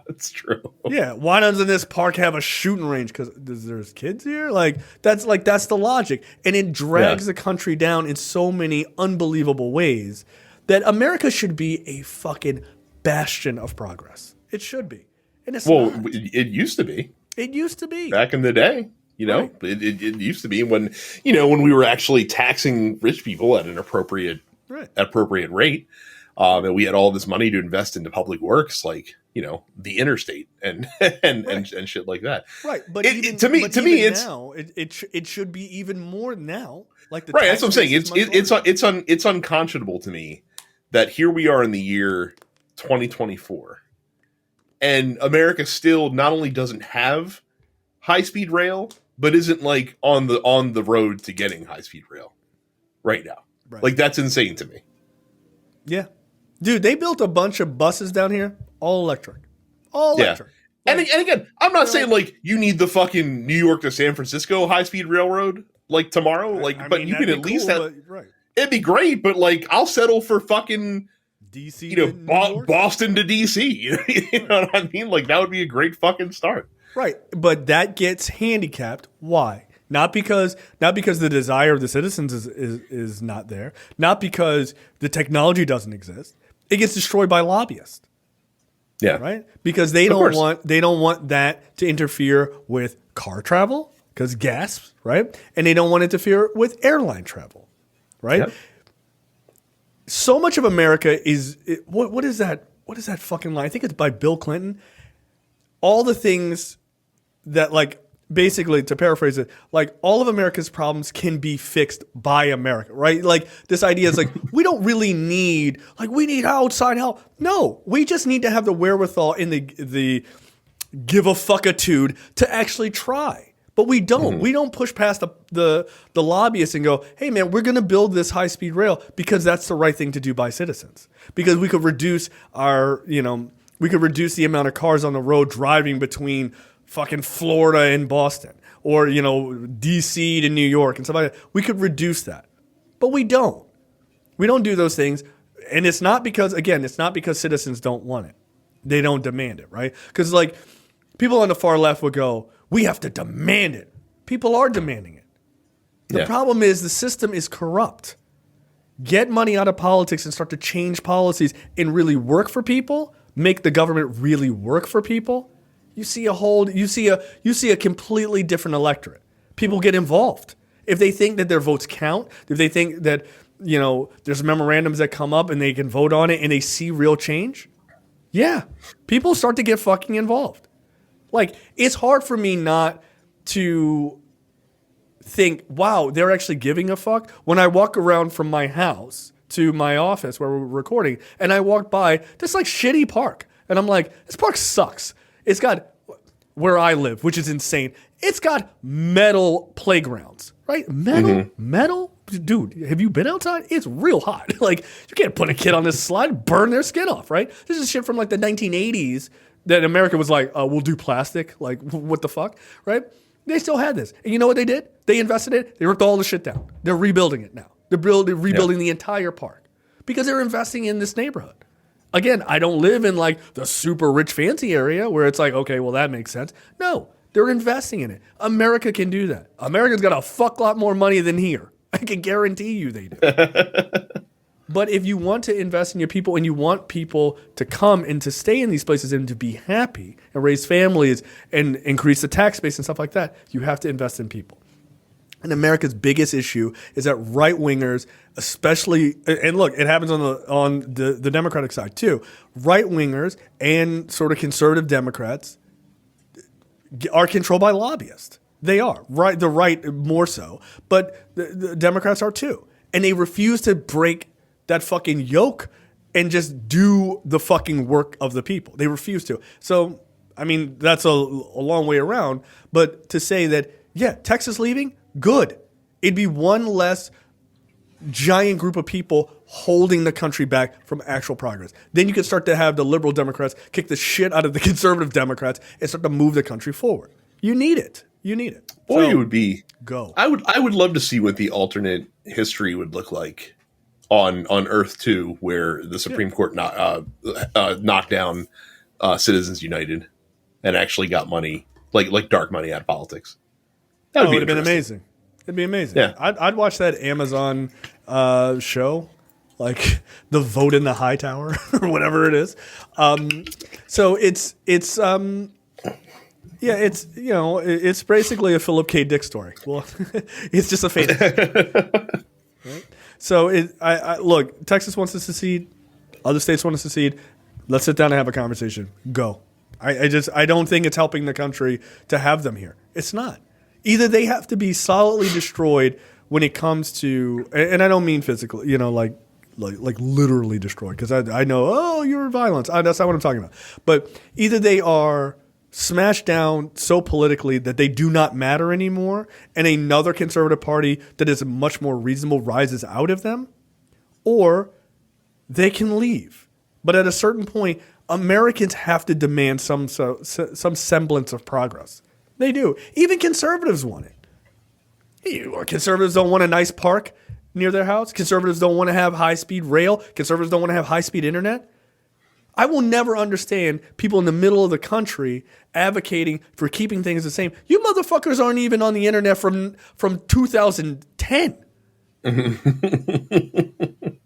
That's true. Yeah. Why doesn't this park have a shooting range? Because there's kids here? That's the logic. And it drags the country down in so many unbelievable ways that America should be a fucking bastion of progress. It should be. And it's not. It used to be. It used to be. Back in the day. You know, right. it used to be when we were actually taxing rich people at an appropriate rate. And we had all this money to invest into public works, like, you know, the interstate and shit like that. Right. But to me, it's now, it should be even more now. Like the right. That's what I'm saying. It's unconscionable to me that here we are in the year 2024, and America still not only doesn't have high speed rail, but isn't like on the road to getting high speed rail right now. Right. Like, that's insane to me. Yeah. Dude, they built a bunch of buses down here, all electric. All electric. Yeah. And again, I'm not saying like you need the fucking New York to San Francisco high-speed railroad like tomorrow. Like, I mean, you can at least have. Right. It'd be great, but like I'll settle for fucking DC, you know, Boston to DC. You know what I mean? Like, that would be a great fucking start. Right, but that gets handicapped. Why? Not because the desire of the citizens is not there. Not because the technology doesn't exist. It gets destroyed by lobbyists. Yeah. Right? Because they don't want that to interfere with car travel, because gas, right? And they don't want to interfere with airline travel. Right? Yep. So much of America is what is that? What is that fucking line? I think it's by Bill Clinton. All the things that, like, basically, to paraphrase it, like, all of America's problems can be fixed by America, right? Like, this idea is like, we don't really need, like, we need outside help. No, we just need to have the wherewithal and the give a fuckitude to actually try. But we don't. Mm-hmm. We don't push past the lobbyists and go, hey, man, we're going to build this high-speed rail because that's the right thing to do by citizens. Because we could reduce the amount of cars on the road driving between fucking Florida and Boston, or, you know, DC to New York and stuff like that. We could reduce that. But we don't. We don't do those things. And it's not because citizens don't want it. They don't demand it, right? Because, like, people on the far left would go, we have to demand it. People are demanding it. The problem is the system is corrupt. Get money out of politics and start to change policies and really work for people, make the government really work for people. You see a completely different electorate. People get involved. If they think that their votes count, if they think that, you know, there's memorandums that come up and they can vote on it and they see real change, people start to get fucking involved. Like, it's hard for me not to think, wow, they're actually giving a fuck. When I walk around from my house to my office where we're recording, and I walk by this like shitty park, and I'm like, this park sucks. It's got, where I live, which is insane, it's got metal playgrounds, right? Metal? Dude, have you been outside? It's real hot. Like, you can't put a kid on this slide, burn their skin off, right? This is shit from like the 1980s that America was like, we'll do plastic. Like, what the fuck, right? They still had this. And you know what they did? They invested in it. They ripped all the shit down. They're rebuilding it now. They're rebuilding the entire park because they're investing in this neighborhood. Again, I don't live in like the super rich fancy area where it's like, okay, well, that makes sense. No, they're investing in it. America can do that. America's got a fuck lot more money than here. I can guarantee you they do. But if you want to invest in your people and you want people to come and to stay in these places and to be happy and raise families and increase the tax base and stuff like that, you have to invest in people. And America's biggest issue is that right wingers, especially, and look, it happens on the Democratic side too. Right wingers and sort of conservative Democrats are controlled by lobbyists. They are right, the right more so, but the Democrats are too, and they refuse to break that fucking yoke and just do the fucking work of the people. They refuse to. So, I mean, that's a long way around. But to say that, yeah, Texas leaving. Good. It'd be one less giant group of people holding the country back from actual progress. Then you could start to have the liberal Democrats kick the shit out of the conservative Democrats and start to move the country forward. You need it. You need it. Boy, so, it would be. Go. I would love to see what the alternate history would look like on Earth 2, where the Supreme Court knocked down Citizens United and actually got money, like dark money out of politics. That would have been amazing. It'd be amazing. Yeah. I'd watch that Amazon show, like the Vote in the High Tower or whatever it is. So it's basically a Philip K. Dick story. Well, it's just a fake. Right? So look, Texas wants to secede. Other states want to secede. Let's sit down and have a conversation. Go. I don't think it's helping the country to have them here. It's not. Either they have to be solidly destroyed when it comes to, and I don't mean physically, like literally destroyed, because I know, you're violence. That's not what I'm talking about. But either they are smashed down so politically that they do not matter anymore, and another conservative party that is much more reasonable rises out of them, or they can leave. But at a certain point, Americans have to demand some semblance of progress. They do. Even conservatives want it. Conservatives don't want a nice park near their house. Conservatives don't want to have high-speed rail. Conservatives don't want to have high-speed internet. I will never understand people in the middle of the country advocating for keeping things the same. You motherfuckers aren't even on the internet from 2010.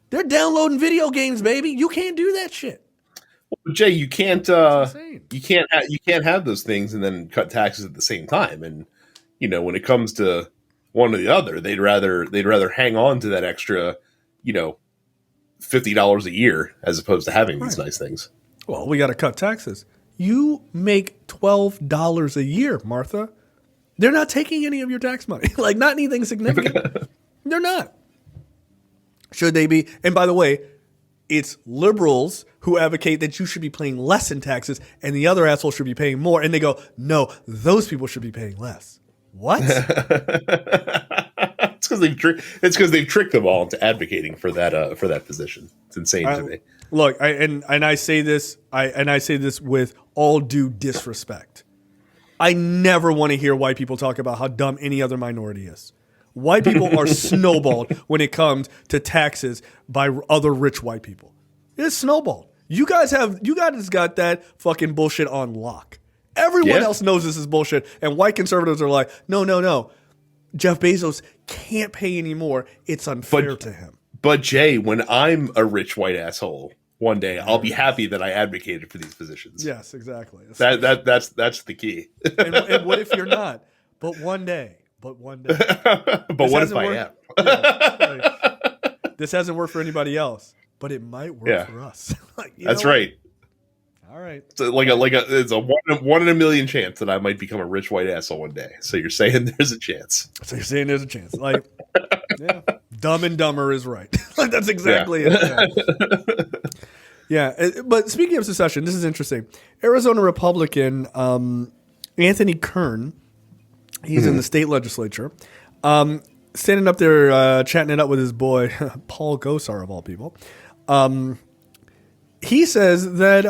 They're downloading video games, baby. You can't do that shit. Well, Jay, you can't have those things and then cut taxes at the same time. And when it comes to one or the other, they'd rather hang on to that extra, $50 a year as opposed to having these nice things. Well, we got to cut taxes. You make $12 a year, Martha. They're not taking any of your tax money. Like, not anything significant. They're not. Should they be? And by the way, it's liberals who advocate that you should be paying less in taxes and the other assholes should be paying more. And they go, no, those people should be paying less. What? It's because they've tricked them all into advocating for that position. It's insane to me. Look, I say this with all due disrespect. I never want to hear white people talk about how dumb any other minority is. White people are snowballed when it comes to taxes by other rich white people. It's snowballed. You guys got that fucking bullshit on lock. Everyone else knows this is bullshit, and white conservatives are like, no. Jeff Bezos can't pay anymore. It's unfair to him. But Jay, when I'm a rich white asshole one day, I'll be happy that I advocated for these positions. Yes, exactly. That's the key. and what if you're not? But one day. But what if I am? This hasn't worked for anybody else, but it might work for us. That's right. All right. So it's a one in a million chance that I might become a rich white asshole one day. So you're saying there's a chance. Like, yeah, Dumb and Dumber is right. Like, that's exactly it. Yeah. But speaking of secession, this is interesting. Arizona Republican Anthony Kern, he's in the state legislature, standing up there chatting it up with his boy, Paul Gosar, of all people. He says that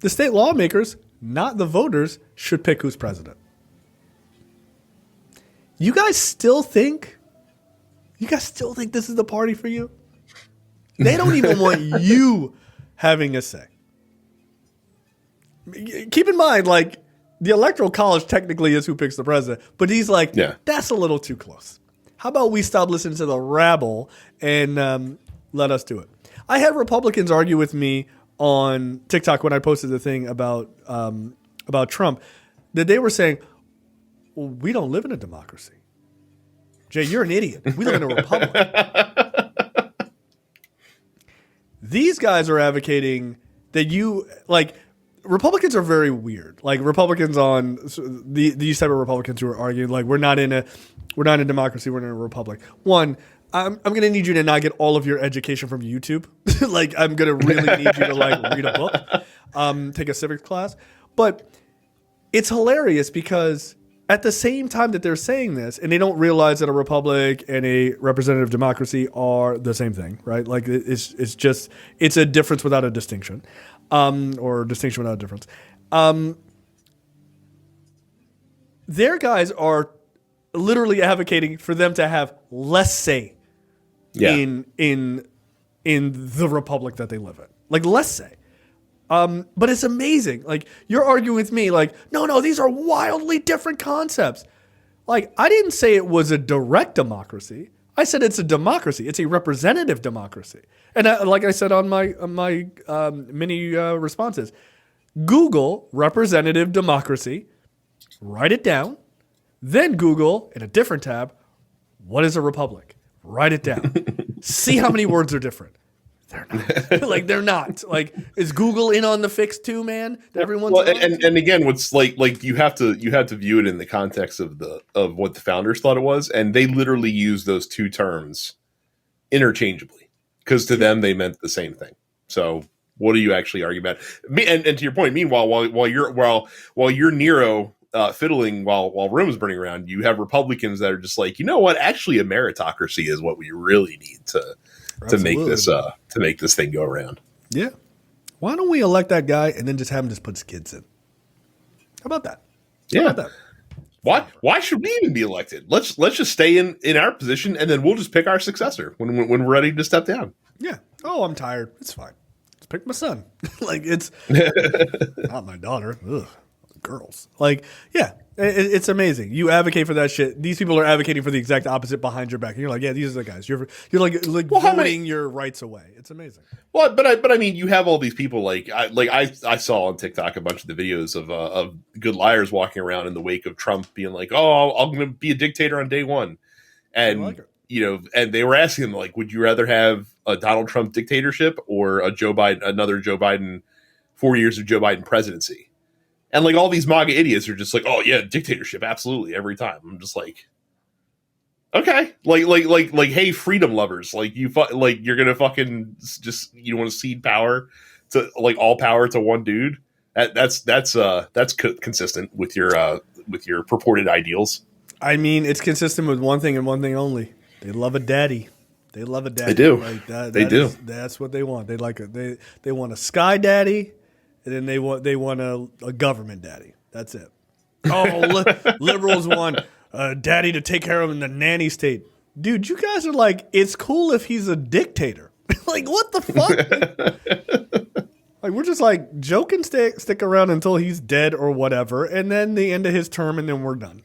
the state lawmakers, not the voters, should pick who's president. You guys still think this is the party for you? They don't even want you having a say. Keep in mind, like, the Electoral College technically is who picks the president, but he's like, that's a little too close. How about we stop listening to the rabble and let us do it? I had Republicans argue with me on TikTok when I posted the thing about Trump, that they were saying, well, we don't live in a democracy. Jay, you're an idiot. We live in a republic. These guys are advocating that Republicans are very weird. Like Republicans these type of Republicans who are arguing like we're not in a democracy, we're in a republic. One, I'm going to need you to not get all of your education from YouTube. Like I'm going to really need you to like read a book, take a civics class. But it's hilarious because at the same time that they're saying this, and they don't realize that a republic and a representative democracy are the same thing, right? Like it's a difference without a distinction, or distinction without a difference. Their guys are literally advocating for them to have less say in the republic that they live in, like less say. But it's amazing. Like you're arguing with me like, no, these are wildly different concepts. Like I didn't say it was a direct democracy. I said it's a democracy. It's a representative democracy. And like I said on my mini responses, Google representative democracy, write it down, then Google in a different tab, what is a republic? Write it down. See how many words are different. They're not. They're not. Like, is Google in on the fix too, man? Everyone's and again, what's like you have to view it in the context of what the founders thought it was, and they literally use those two terms interchangeably because to them they meant the same thing. So what are you actually arguing about? And to your point, meanwhile, while you're Nero fiddling while Rome is burning around, you have Republicans that are just like, you know what? Actually, a meritocracy is what we really need to make this thing go around. Yeah. Why don't we elect that guy and then just have him just put his kids in? How about that? Yeah. Why should we even be elected? Let's just stay in our position and then we'll just pick our successor when we're ready to step down. Yeah. Oh, I'm tired. It's fine. Just pick my son. Like it's not my daughter. Ugh. Girls. Like, yeah, it's amazing. You advocate for that shit. These people are advocating for the exact opposite behind your back. And you're like, yeah, these are the guys. You're like voting your rights away. It's amazing. Well, but I mean, you have all these people I saw on TikTok a bunch of the videos of good liars walking around in the wake of Trump being like, oh, I'm going to be a dictator on day one. And, and they were asking him like, would you rather have a Donald Trump dictatorship or another Joe Biden, 4 years of Joe Biden presidency? And like all these MAGA idiots are just like, oh yeah, dictatorship, absolutely, every time. I'm just like, okay, like, hey, freedom lovers, like you're gonna fucking just want to cede power to like all power to one dude. That's consistent with your purported ideals. I mean, it's consistent with one thing and one thing only. They love a daddy. They love a daddy. They do. Like they do. That's what they want. They like they want a sky daddy. And then they want a government daddy. That's it. Oh, liberals want a daddy to take care of them in the nanny state. Dude, you guys are like, it's cool if he's a dictator. Like, what the fuck? Like, we're just like, Joe can stick around until he's dead or whatever, and then the end of his term, and then we're done.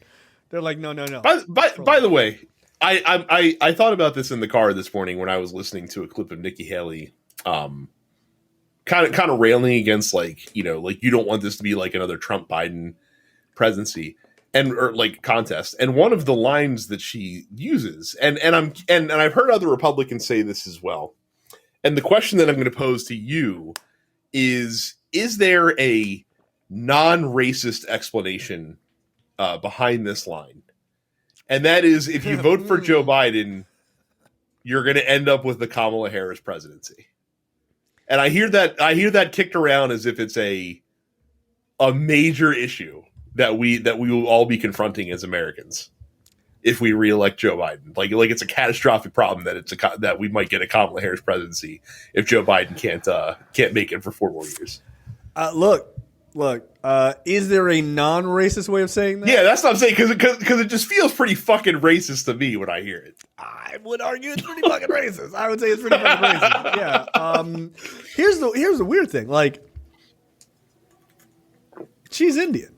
They're like, no. By the way, I thought about this in the car this morning when I was listening to a clip of Nikki Haley. Kind of railing against like you don't want this to be like another Trump Biden presidency or like contest. And one of the lines that she uses, and I've heard other Republicans say this as well. And the question that I'm going to pose to you is there a non-racist explanation behind this line? And that is, if you vote for Joe Biden, you're going to end up with the Kamala Harris presidency. And I hear that kicked around as if it's a major issue that we will all be confronting as Americans if we reelect Joe Biden. Like it's a catastrophic problem that we might get a Kamala Harris presidency if Joe Biden can't make it for 4 more years. Look, Look, is there a non-racist way of saying that? Yeah, that's what I'm saying, because it just feels pretty fucking racist to me when I hear it. I would argue it's pretty fucking racist. I would say it's pretty fucking racist. Yeah. Here's the weird thing. Like, she's Indian.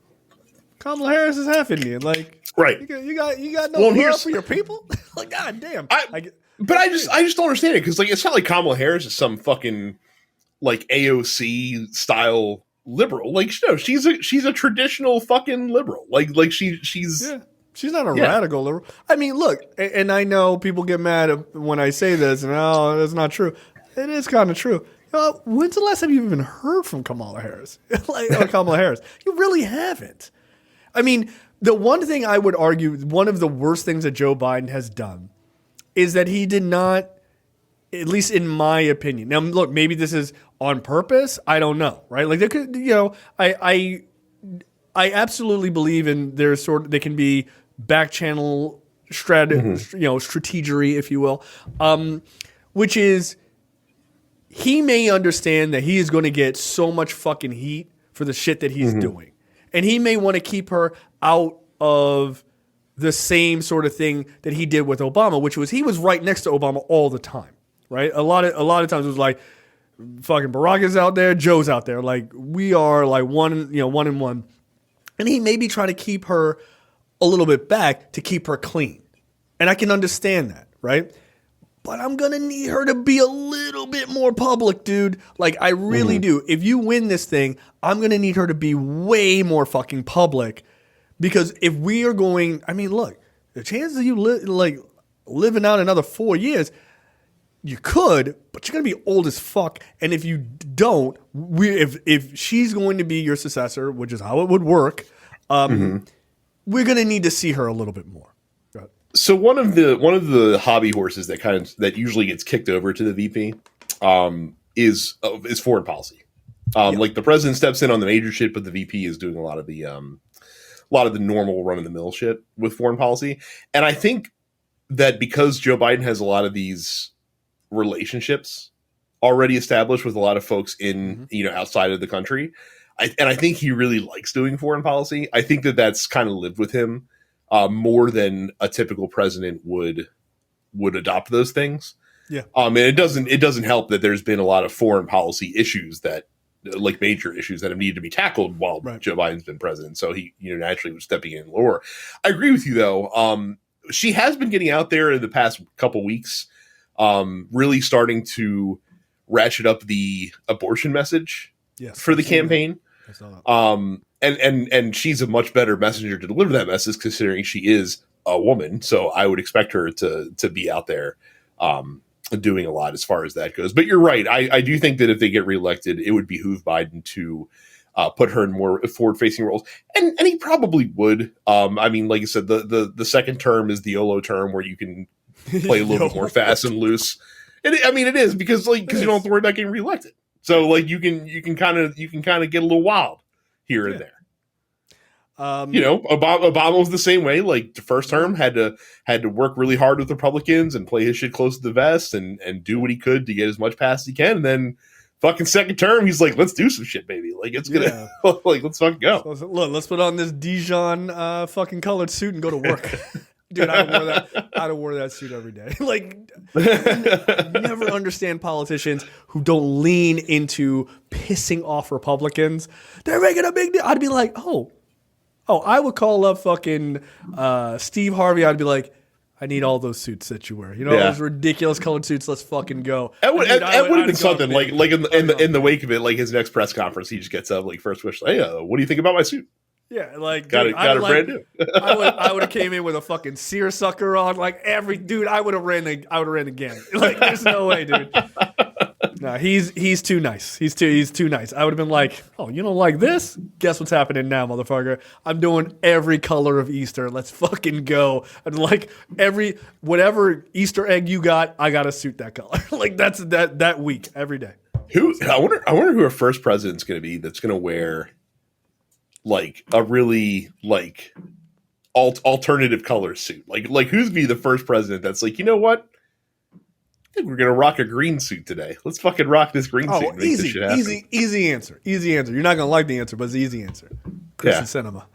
Kamala Harris is half Indian. Like, right? You got no love for your people. Like, god damn. But I just don't understand it, because like it's not like Kamala Harris is some fucking like AOC style liberal. Like, no, she's a traditional fucking liberal. Like she's yeah. She's not a radical liberal. I mean, look, and I know people get mad when I say this, and that's not true. It is kind of true. When's the last time you've even heard from Kamala Harris? Or Kamala Harris? You really haven't. I mean, the one thing I would argue, one of the worst things that Joe Biden has done is that he did not, at least in my opinion. Now, look, maybe this is on purpose. I don't know, right? Like, there could, I absolutely believe in there can be back channel strategery, if you will, which is he may understand that he is going to get so much fucking heat for the shit that he's doing. And he may want to keep her out of the same sort of thing that he did with Obama, which was he was right next to Obama all the time, right? A lot of times it was like, fucking Barack is out there, Joe's out there. Like, we are like one and one. And he may be trying to keep her a little bit back to keep her clean. And I can understand that, right? But I'm going to need her to be a little bit more public, dude. Like, I really do. If you win this thing, I'm going to need her to be way more fucking public. Because if we are going, I mean, look, the chances of you living out another 4 years, you could, but you're going to be old as fuck. And if you don't, if she's going to be your successor, which is how it would work, we're going to need to see her a little bit more. So one of the hobby horses that usually gets kicked over to the VP is foreign policy. Like, the president steps in on the major shit, but the VP is doing a lot of the normal run of the mill shit with foreign policy. And I think that because Joe Biden has a lot of these relationships already established with a lot of folks in outside of the country, I think he really likes doing foreign policy. I think that's kind of lived with him more than a typical president would adopt those things. Yeah. And it doesn't help that there's been a lot of foreign policy issues like major issues that have needed to be tackled while Joe Biden's been president. So he, naturally was stepping in lower. I agree with you though. She has been getting out there in the past couple weeks, really starting to ratchet up the abortion message for the campaign. And she's a much better messenger to deliver that message, considering she is a woman. So I would expect her to be out there doing a lot as far as that goes. But you're right. I do think that if they get reelected, it would behoove Biden to put her in more forward-facing roles. And he probably would. I mean, like I said, the second term is the YOLO term where you can play a little bit more fast and loose. It is because you don't have to worry about getting reelected. So like you can kind of get a little wild here and there. Obama was the same way. Like, the first term had to work really hard with Republicans and play his shit close to the vest and do what he could to get as much passed as he can. And then fucking second term, he's like, let's do some shit, baby. Like, it's gonna let's fucking go. So, look, let's put on this Dijon fucking colored suit and go to work. Dude, I'd have wore that suit every day. Like, I never understand politicians who don't lean into pissing off Republicans. They're making a big deal. I'd be like, oh, I would call up fucking Steve Harvey. I'd be like, I need all those suits that you wear. Those ridiculous colored suits. Let's fucking go. It would have been something like in the wake of it, like his next press conference, he just gets up like first question, hey, what do you think about my suit? Yeah, like, got a brand new. I would have came in with a fucking seersucker on, like I would have ran the gamut. Like, there's no way, dude. No, he's too nice. He's too nice. I would have been like, oh, you don't like this? Guess what's happening now, motherfucker? I'm doing every color of Easter. Let's fucking go. And like whatever Easter egg you got, I gotta suit that color. Like, that's that week every day. I wonder who our first president's gonna be that's gonna wear like a really like alternative color suit. Like who's be the first president that's like, you know what? think we're gonna rock a green suit today. Let's fucking rock this green suit. And make this shit happen. Easy answer. Easy answer. You're not gonna like the answer, but it's the easy answer. Christian cinema.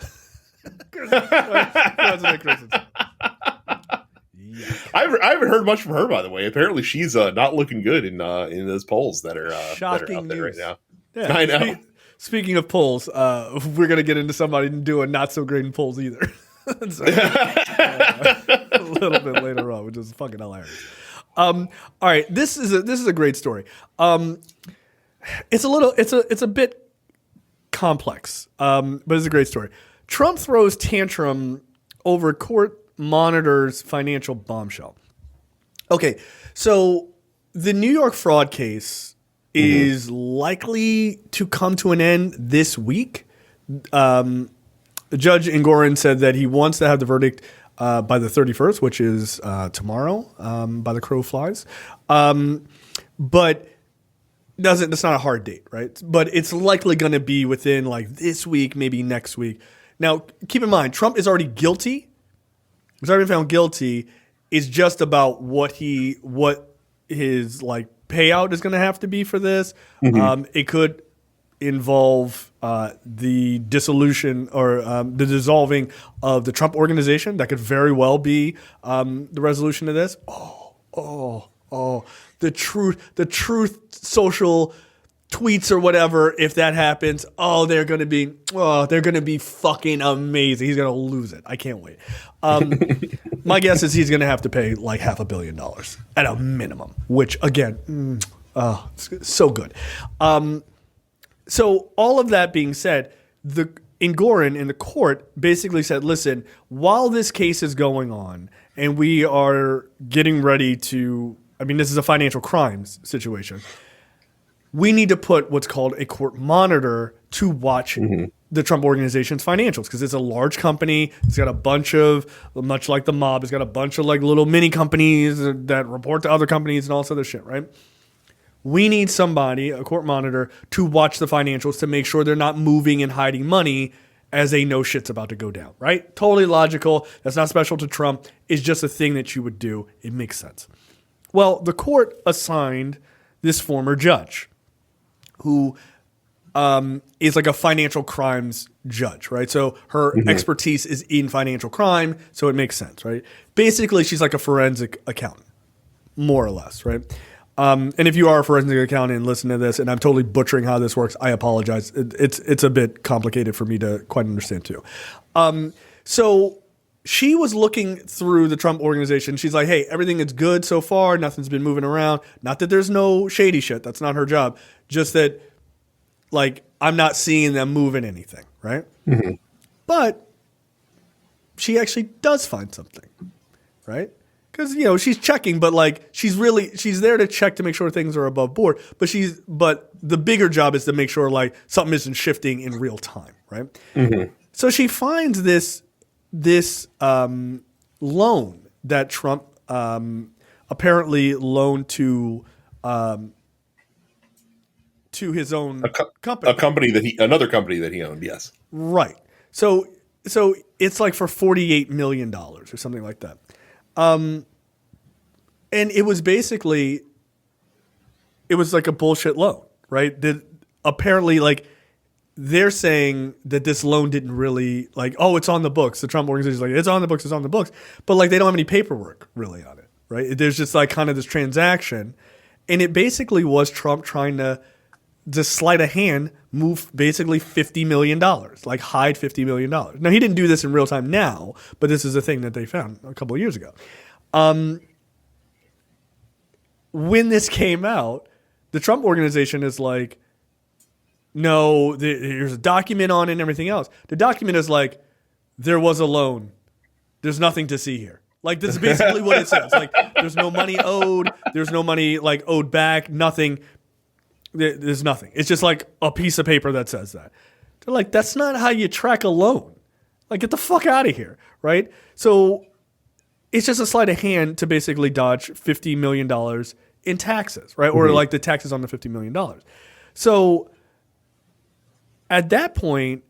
Christian cinema. Yeah. I haven't heard much from her, by the way. Apparently, she's not looking good in those polls that are out there right now. Yeah. I know. Speaking of polls, we're gonna get into somebody doing not so great in polls either. So, a little bit later on, which is fucking hilarious. All right, this is a great story. It's a bit complex, but it's a great story. Trump throws tantrum over court monitors financial bombshell. Okay, so the New York fraud case is likely to come to an end this week. Judge Engoron said that he wants to have the verdict by the 31st, which is tomorrow, by the crow flies. But that's not a hard date, right? But it's likely going to be within like this week, maybe next week. Now, keep in mind, Trump is already guilty. He's already been found guilty. It's just about what his like payout is going to have to be for this. It could involve the dissolution or the dissolving of the Trump organization. That could very well be the resolution of this. The truth social tweets or whatever. If that happens, they're going to be fucking amazing. He's going to lose it. I can't wait. My guess is he's going to have to pay like $500 million at a minimum, which again, it's so good. So all of that being said, the Engoron in the court basically said, listen, while this case is going on and we are getting ready to, this is a financial crimes situation, we need to put what's called a court monitor to watch the Trump organization's financials because it's a large company. It's got a bunch of, much like the mob, it's got a bunch of like little mini companies that report to other companies and all this other shit, right? We need somebody, a court monitor, to watch the financials to make sure they're not moving and hiding money as they know shit's about to go down, right? Totally logical. That's not special to Trump. It's just a thing that you would do. It makes sense. Well, the court assigned this former judge who is like a financial crimes judge, right? So her expertise is in financial crime, so it makes sense, right? Basically, she's like a forensic accountant, more or less, right? And if you are a forensic accountant and listen to this, and I'm totally butchering how this works, I apologize. It's a bit complicated for me to quite understand too. So she was looking through the Trump organization. She's like, hey, everything is good so far. Nothing's been moving around. Not that there's no shady shit. That's not her job. Just that, like, I'm not seeing them moving anything, right? But she actually does find something, right? Because, she's checking, but like she's there to check to make sure things are above board. But the bigger job is to make sure like something isn't shifting in real time, right? So she finds this loan that Trump apparently loaned to his own company, another company that he owned. Yes, right. So it's like for $48 million or something like that. And it was like a bullshit loan, right? That apparently like they're saying that this loan didn't really like, it's on the books. The Trump organization is like, it's on the books. But like, they don't have any paperwork really on it, right? There's just like kind of this transaction. And it basically was Trump trying to just sleight of hand, move basically $50 million, like hide $50 million. Now, he didn't do this in real time now, but this is a thing that they found a couple of years ago. When this came out, the Trump organization is like, no, there's a document on it and everything else. The document is like, there was a loan. There's nothing to see here. Like, this is basically what it says. Like, there's no money owed. There's no money, like, owed back. Nothing. There's nothing. It's just, like, a piece of paper that says that. They're like, that's not how you track a loan. Like, get the fuck out of here, right? So it's just a sleight of hand to basically dodge $50 million in taxes, right? Or, like, the taxes on the $50 million. So at that point,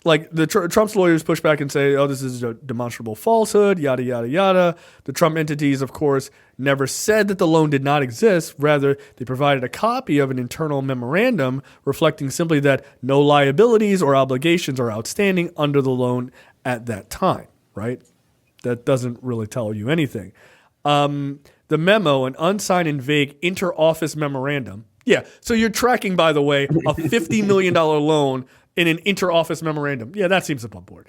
like Trump's lawyers push back and say, oh, this is a demonstrable falsehood, yada, yada, yada. The Trump entities, of course, never said that the loan did not exist. Rather, they provided a copy of an internal memorandum reflecting simply that no liabilities or obligations are outstanding under the loan at that time, right? That doesn't really tell you anything. The memo, an unsigned and vague inter-office memorandum. Yeah, so you're tracking, by the way, a $50 million loan in an inter-office memorandum. Yeah, that seems above board.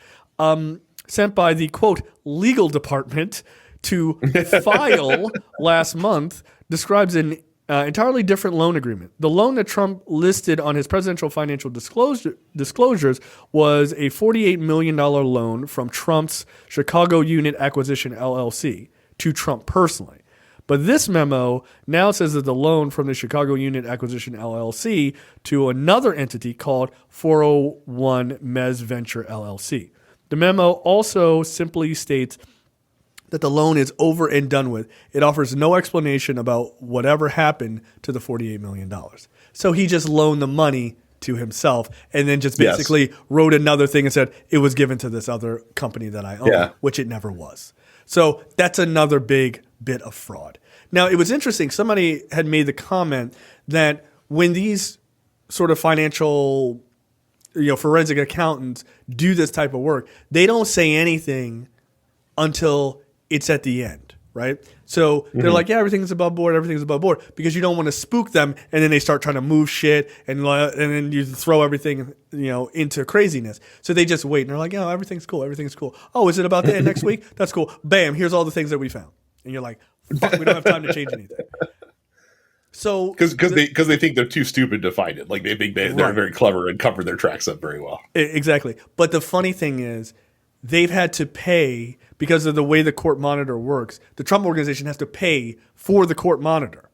Sent by the, quote, legal department to file last month describes an entirely different loan agreement. The loan that Trump listed on his presidential financial disclosures was a $48 million loan from Trump's Chicago Unit Acquisition LLC to Trump personally. But this memo now says that the loan from the Chicago Unit Acquisition LLC to another entity called 401 Mez Venture LLC. The memo also simply states that the loan is over and done with. It offers no explanation about whatever happened to the $48 million. So he just loaned the money to himself and then just basically wrote another thing and said it was given to this other company that I own, which it never was. So that's another big bit of fraud. Now, it was interesting. Somebody had made the comment that when these sort of financial, forensic accountants do this type of work, they don't say anything until it's at the end, right? So they're like, yeah, everything's above board, because you don't want to spook them, and then they start trying to move shit, and then you throw everything, into craziness. So they just wait, and they're like, oh, everything's cool. Oh, is it about to end next week? That's cool. Bam, here's all the things that we found. And you're like, fuck, we don't have time to change anything. So because they think they're too stupid to find it. Like they think they're very clever and cover their tracks up very well. Exactly. But the funny thing is, they've had to pay because of the way the court monitor works. The Trump organization has to pay for the court monitor.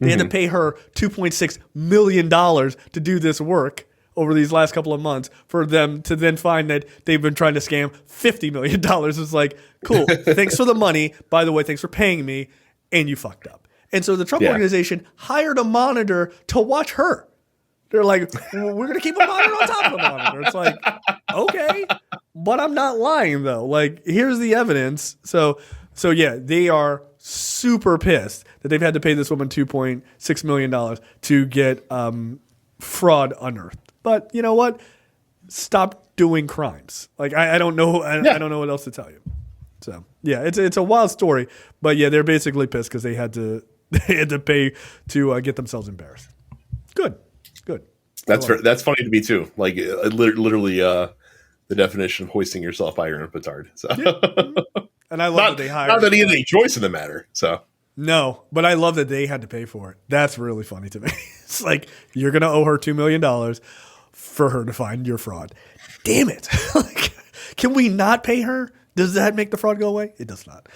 They had to pay her $2.6 million to do this work over these last couple of months for them to then find that they've been trying to scam $50 million. It's like, cool, thanks for the money. By the way, thanks for paying me, and you fucked up. And so the Trump organization hired a monitor to watch her. They're like, well, we're going to keep a monitor on top of the monitor. It's like, okay, but I'm not lying, though. Like, here's the evidence. So yeah, they are super pissed that they've had to pay this woman $2.6 million to get fraud unearthed. But you know what? Stop doing crimes. Like, I don't know. I don't know what else to tell you. So yeah, it's a wild story. But yeah, they're basically pissed because they had to pay to get themselves embarrassed. Good. That's funny to me too. Like literally, the definition of hoisting yourself by your own petard. So, and I love that they hired. Not that he had any choice in the matter. So no, but I love that they had to pay for it. That's really funny to me. It's like you're gonna owe her $2 million for her to find your fraud. Damn it! Like, can we not pay her? Does that make the fraud go away? It does not.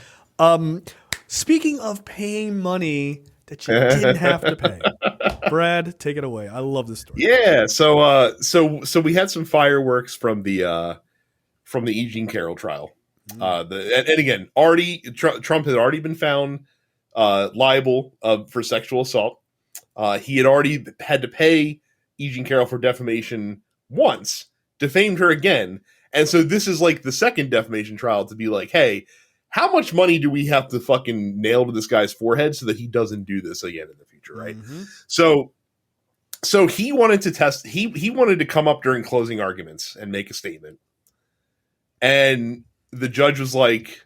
Speaking of paying money that you didn't have to pay. Brad, take it away. I love this story. Yeah, so we had some fireworks from the E. Jean Carroll trial. And again, Trump had already been found liable for sexual assault. He had already had to pay E. Jean Carroll for defamation once, defamed her again, and so this is like the second defamation trial to be like, hey, how much money do we have to fucking nail to this guy's forehead so that he doesn't do this again in the future, right? So he wanted to test. He wanted to come up during closing arguments and make a statement, and the judge was like,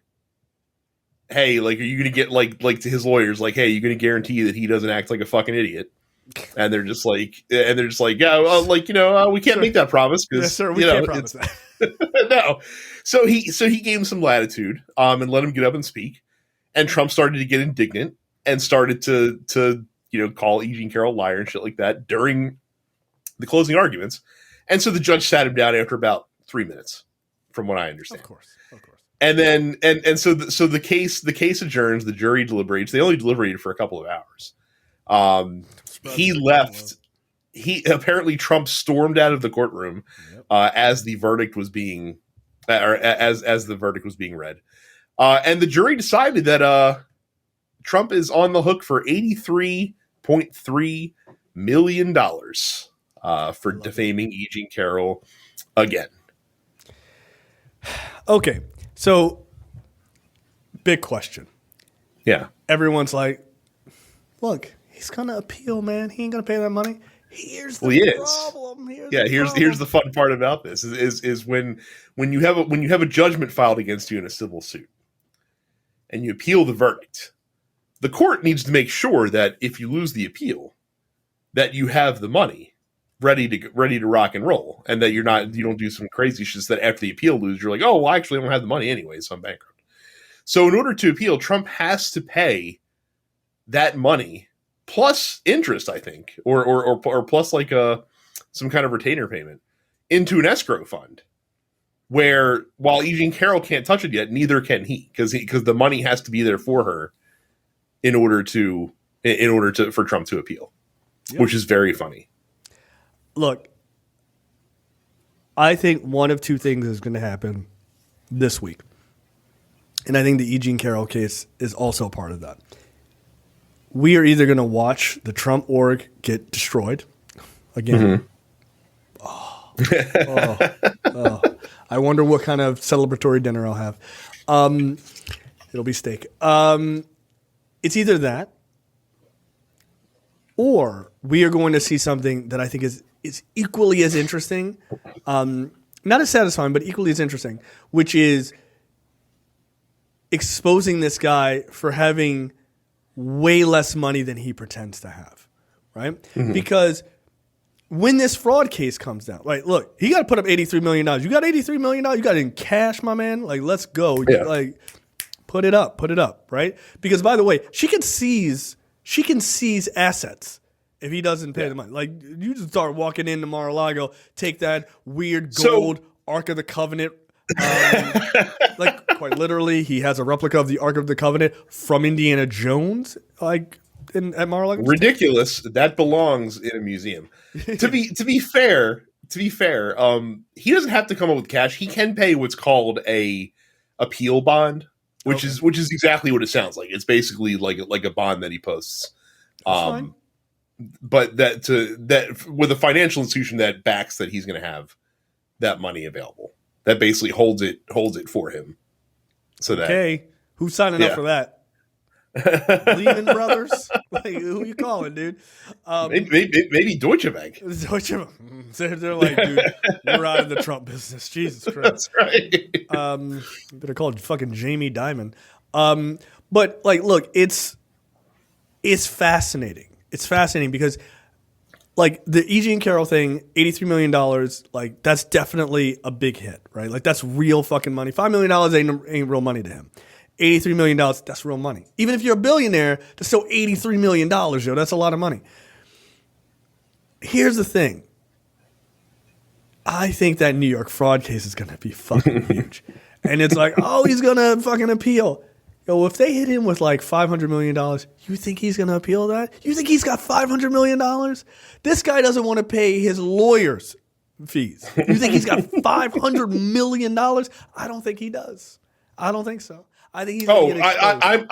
"Hey, like, are you going to get like to his lawyers, like, hey, you going to guarantee that he doesn't act like a fucking idiot?" And they're just like, yeah, well, like, we can't make that promise because we can't promise that. No. So he gave him some latitude, and let him get up and speak. And Trump started to get indignant and started to call E. Jean Carroll a liar and shit like that during the closing arguments. And so the judge sat him down after about 3 minutes, from what I understand. Of course. And then so the case adjourns. The jury deliberates. They only deliberated for a couple of hours. He left. Apparently Trump stormed out of the courtroom as the verdict was being, or as the verdict was being read, and the jury decided that Trump is on the hook for $83.3 million for defaming E. Jean Carroll again. Okay, so big question. Yeah. Everyone's like, look, he's gonna appeal, man. He ain't gonna pay that money. Here's the He is. problem. Here's the fun part about this is when you have a judgment filed against you in a civil suit and you appeal the verdict, the court needs to make sure that if you lose the appeal, that you have the money ready to rock and roll, and that you don't do some crazy shit that after the appeal lose, you're like, oh, well, actually I don't have the money anyway, so I'm bankrupt. So in order to appeal, Trump has to pay that money plus interest, I think, or plus like some kind of retainer payment into an escrow fund, where while Jean Carroll can't touch it yet, neither can he, because the money has to be there for her in order for Trump to appeal, which is very funny. Look, I think one of two things is going to happen this week. And I think the Jean Carroll case is also part of that. We are either going to watch the Trump org get destroyed again. Mm-hmm. I wonder what kind of celebratory dinner I'll have. It'll be steak. It's either that, or we are going to see something that I think is equally as interesting, not as satisfying, but equally as interesting, which is exposing this guy for having way less money than he pretends to have, right? Mm-hmm. Because when this fraud case comes down, right, look, he got to put up $83 million. You got $83 million? You got it in cash, my man? Like, let's go. Yeah. Like, put it up, right? Because, by the way, she can seize assets if he doesn't pay the money. Like, you just start walking into Mar-a-Lago, take that weird gold Ark of the Covenant. Like, quite literally, he has a replica of the Ark of the Covenant from Indiana Jones, like at Mar-a-Lago. Ridiculous. That belongs in a museum. To be fair, he doesn't have to come up with cash. He can pay what's called a appeal bond, which is exactly what it sounds like. It's basically like a bond that he posts. But that with a financial institution that backs that he's going to have that money available. That basically holds it for him. So that who's signing up for that? Lehman Brothers? Like, who you calling, dude? Maybe Deutsche Bank. Deutsche Bank. They're like, dude, we're out of the Trump business. Jesus Christ. That's right. Better call it fucking Jamie Dimon. But like, look, it's fascinating. It's fascinating because, like, the Jean Carroll thing, $83 million, like, that's definitely a big hit, right? Like, that's real fucking money. $5 million ain't real money to him. $83 million, that's real money. Even if you're a billionaire, that's still $83 million, yo. That's a lot of money. Here's the thing. I think that New York fraud case is going to be fucking huge. And it's like, oh, he's going to fucking appeal. Yo, if they hit him with like $500 million, you think he's going to appeal that? You think he's got $500 million? This guy doesn't want to pay his lawyers' fees. You think he's got $500 million? I don't think he does. I don't think so. I think he's going to get exposed.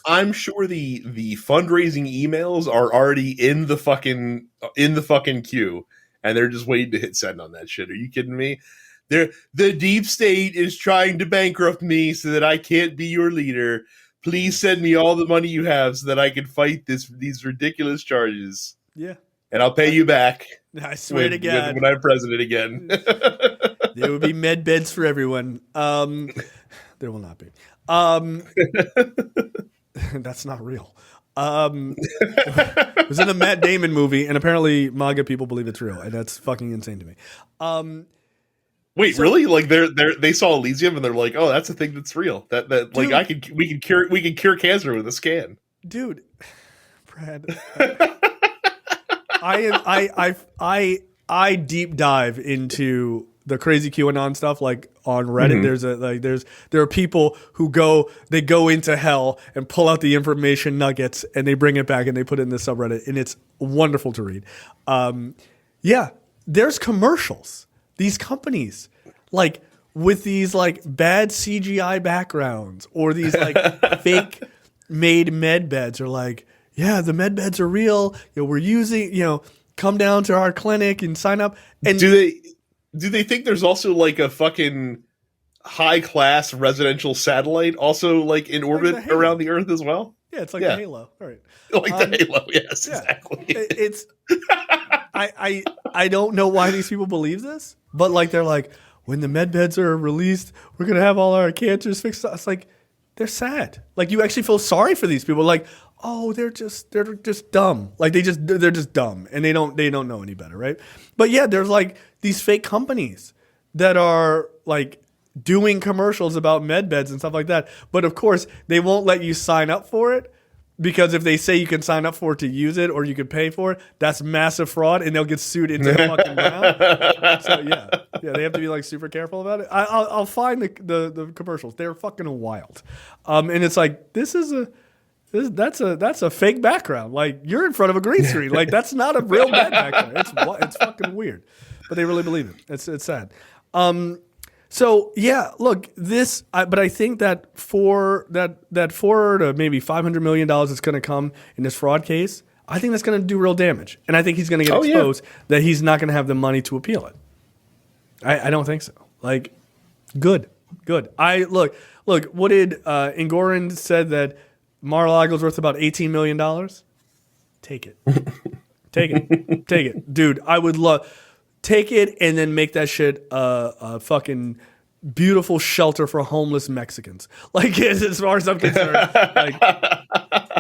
I'm sure the fundraising emails are already in the fucking queue, and they're just waiting to hit send on that shit. Are you kidding me? The deep state is trying to bankrupt me so that I can't be your leader. Please send me all the money you have so that I can fight these ridiculous charges. Yeah. And I'll pay you back. I swear to God. When I'm president again. There will be med beds for everyone. There will not be. That's not real. It was in a Matt Damon movie, and apparently MAGA people believe it's real, and that's fucking insane to me. Wait, really? Like they saw Elysium and they're like, "Oh, that's a thing that's real." That dude, like we can cure cancer with a scan. Dude, Brad, I deep dive into the crazy QAnon stuff, like on Reddit. Mm-hmm. There are people who go into hell and pull out the information nuggets and they bring it back and they put it in the subreddit, and it's wonderful to read. Yeah, there's commercials. These companies, like, with these, like, bad CGI backgrounds or these, like, fake made med beds are like, yeah, the med beds are real. You know, we're using, come down to our clinic and sign up. And do they think there's also, like, a fucking high class residential satellite also like in orbit around the Earth as well? Yeah, it's like the Halo. All right. Like the Halo, yes, exactly. It's I don't know why these people believe this, but like they're like, when the med beds are released, we're gonna have all our cancers fixed. It's like they're sad. Like you actually feel sorry for these people. Like, oh, they're just dumb. Like they're just dumb and they don't know any better, right? But yeah, there's like these fake companies that are like doing commercials about med beds and stuff like that. But of course, they won't let you sign up for it because if they say you can sign up for it to use it or you can pay for it, that's massive fraud and they'll get sued into the fucking ground. So yeah, they have to be like super careful about it. I'll find the commercials. They're fucking wild, and it's like that's a fake background. Like you're in front of a green screen. Like that's not a real bad background. It's fucking weird, but they really believe it. It's sad. So yeah, look, but I think that for that $400 to maybe $500 million that's going to come in this fraud case, I think that's going to do real damage, and I think he's going to get exposed that he's not going to have the money to appeal it. I don't think so. Like, good. Look. What did Engoron said that Mar-a-Lago's worth about $18 million? Take it, take it, dude. I would love. Take it and then make that shit a fucking beautiful shelter for homeless Mexicans. Like as far as I'm concerned, like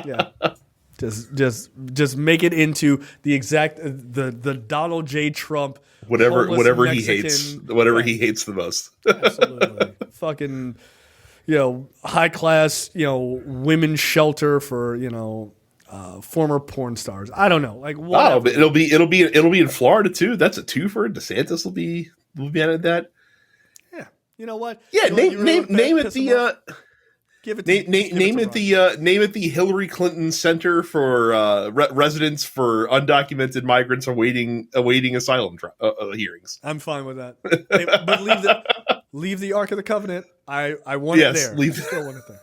yeah, just make it into the exact the Donald J. Trump whatever Mexican, he hates the most. Absolutely, fucking high class women's shelter for former porn stars. I don't know. Like what? Oh, but it'll be in Florida too. That's a twofer. DeSantis will be added that. Yeah. You know what? Yeah. Name it the Hillary Clinton Center for residents for undocumented migrants awaiting asylum hearings. I'm fine with that. But leave the Ark of the Covenant. I want it there. I still want it there.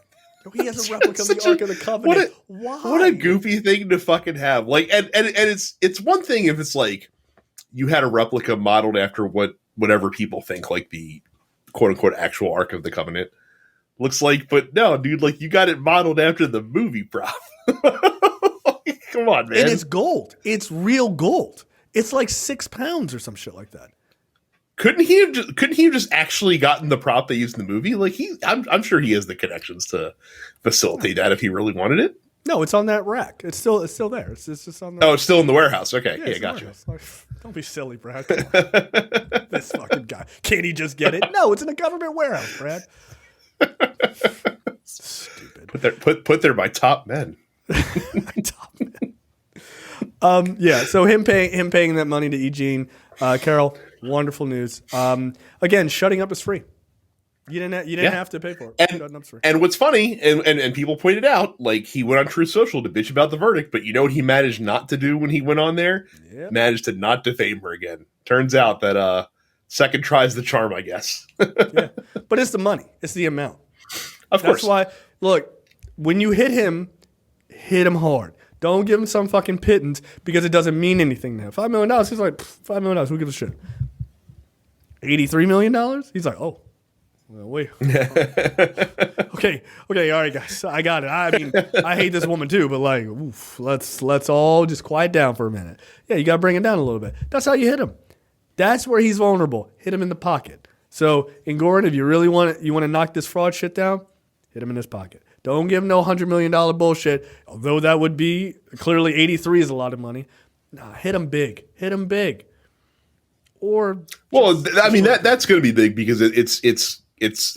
He has a replica of the Ark of the Covenant. Why? What a goofy thing to fucking have. Like, and it's one thing if it's like you had a replica modeled after whatever people think like the quote unquote actual Ark of the Covenant looks like, but no, dude, like you got it modeled after the movie prop. Come on, man. And it's gold. It's real gold. It's like 6 pounds or some shit like that. Couldn't he have just actually gotten the prop they used in the movie? Like I'm sure he has the connections to facilitate that if he really wanted it. No, it's on that rack. It's still there. It's just on the Oh, it's still in the warehouse. Okay. Yeah, gotcha. Don't be silly, Brad. This fucking guy. Can't he just get it? No, it's in a government warehouse, Brad. Stupid. Put there by top men. Top men. Yeah, so him paying that money to Eugene Carroll, wonderful news. Again, shutting up is free. You didn't have to pay for it. Shutting up's free. And what's funny, and people pointed out, like he went on Truth Social to bitch about the verdict, but you know what he managed not to do when he went on there? Yep. Managed to not defame her again. Turns out that second try's the charm, I guess. Yeah, but it's the money. It's the amount. Of course. That's why. Look, when you hit him hard. Don't give him some fucking pittance because it doesn't mean anything now. $5 million. He's like, $5 million. Who gives a shit? $83 million. He's like, oh. Well, wait. Okay. All right, guys. I got it. I mean, I hate this woman too, but like, oof, let's all just quiet down for a minute. Yeah, you got to bring it down a little bit. That's how you hit him. That's where he's vulnerable. Hit him in the pocket. So, Engoron, if you really want to knock this fraud shit down, hit him in his pocket. Don't give him no $100 million bullshit. Although that would be clearly 83 is a lot of money. Nah, hit him big. Or I mean that's going to be big because it's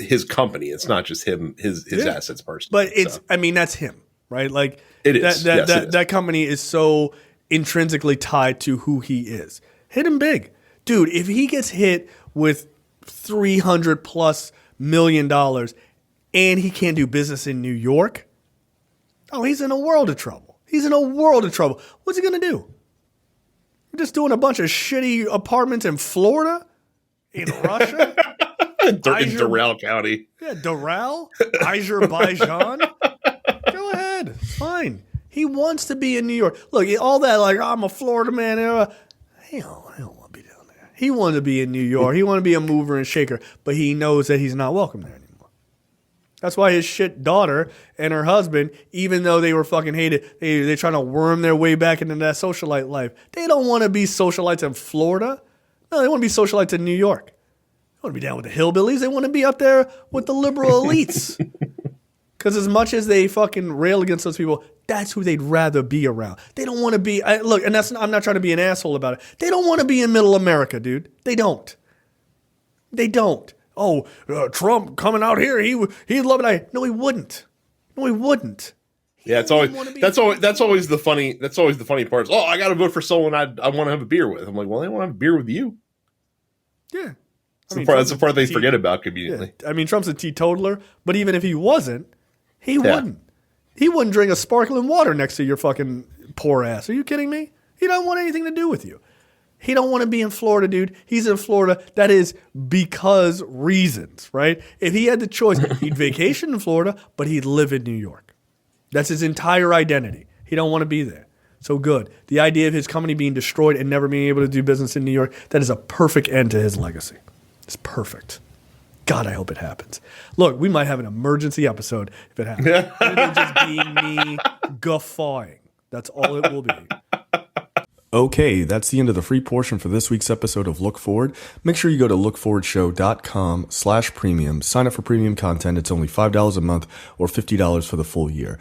his company. It's not just him his assets personally. But I mean that's him, right? Like it is. That company is so intrinsically tied to who he is. Hit him big, dude. If he gets hit with $300+ million. And he can't do business in New York. Oh, he's in a world of trouble. What's he going to do? We're just doing a bunch of shitty apartments in Florida? In Russia? in Doral County. Yeah, Doral? Azerbaijan? Go ahead. Fine. He wants to be in New York. Look, all that like, I'm a Florida man. Hell, I don't want to be down there. He wanted to be in New York. He wanted to be a mover and shaker, but he knows that he's not welcome there anymore. That's why his shit daughter and her husband, even though they were fucking hated, they're trying to worm their way back into that socialite life. They don't want to be socialites in Florida. No, they want to be socialites in New York. They want to be down with the hillbillies. They want to be up there with the liberal elites. Because as much as they fucking rail against those people, that's who they'd rather be around. They don't want to be, look, and I'm not trying to be an asshole about it. They don't want to be in middle America, dude. They don't. They don't. Oh, Trump coming out here, he'd love it. No, he wouldn't. No, he wouldn't. Yeah, that's always the funny part. Oh, I got to vote for someone I want to have a beer with. I'm like, well, they want to have a beer with you. Yeah. That's the part they forget about conveniently. Yeah. I mean, Trump's a teetotaler, but even if he wasn't, he wouldn't. He wouldn't drink a sparkling water next to your fucking poor ass. Are you kidding me? He don't want anything to do with you. He don't want to be in Florida, dude. He's in Florida. That is because reasons, right? If he had the choice, he'd vacation in Florida, but he'd live in New York. That's his entire identity. He don't want to be there. So good. The idea of his company being destroyed and never being able to do business in New York, that is a perfect end to his legacy. It's perfect. God, I hope it happens. Look, we might have an emergency episode if it happens. It'll just be me guffawing. That's all it will be. Okay, that's the end of the free portion for this week's episode of Look Forward. Make sure you go to lookforwardshow.com/premium. Sign up for premium content. It's only $5 a month or $50 for the full year.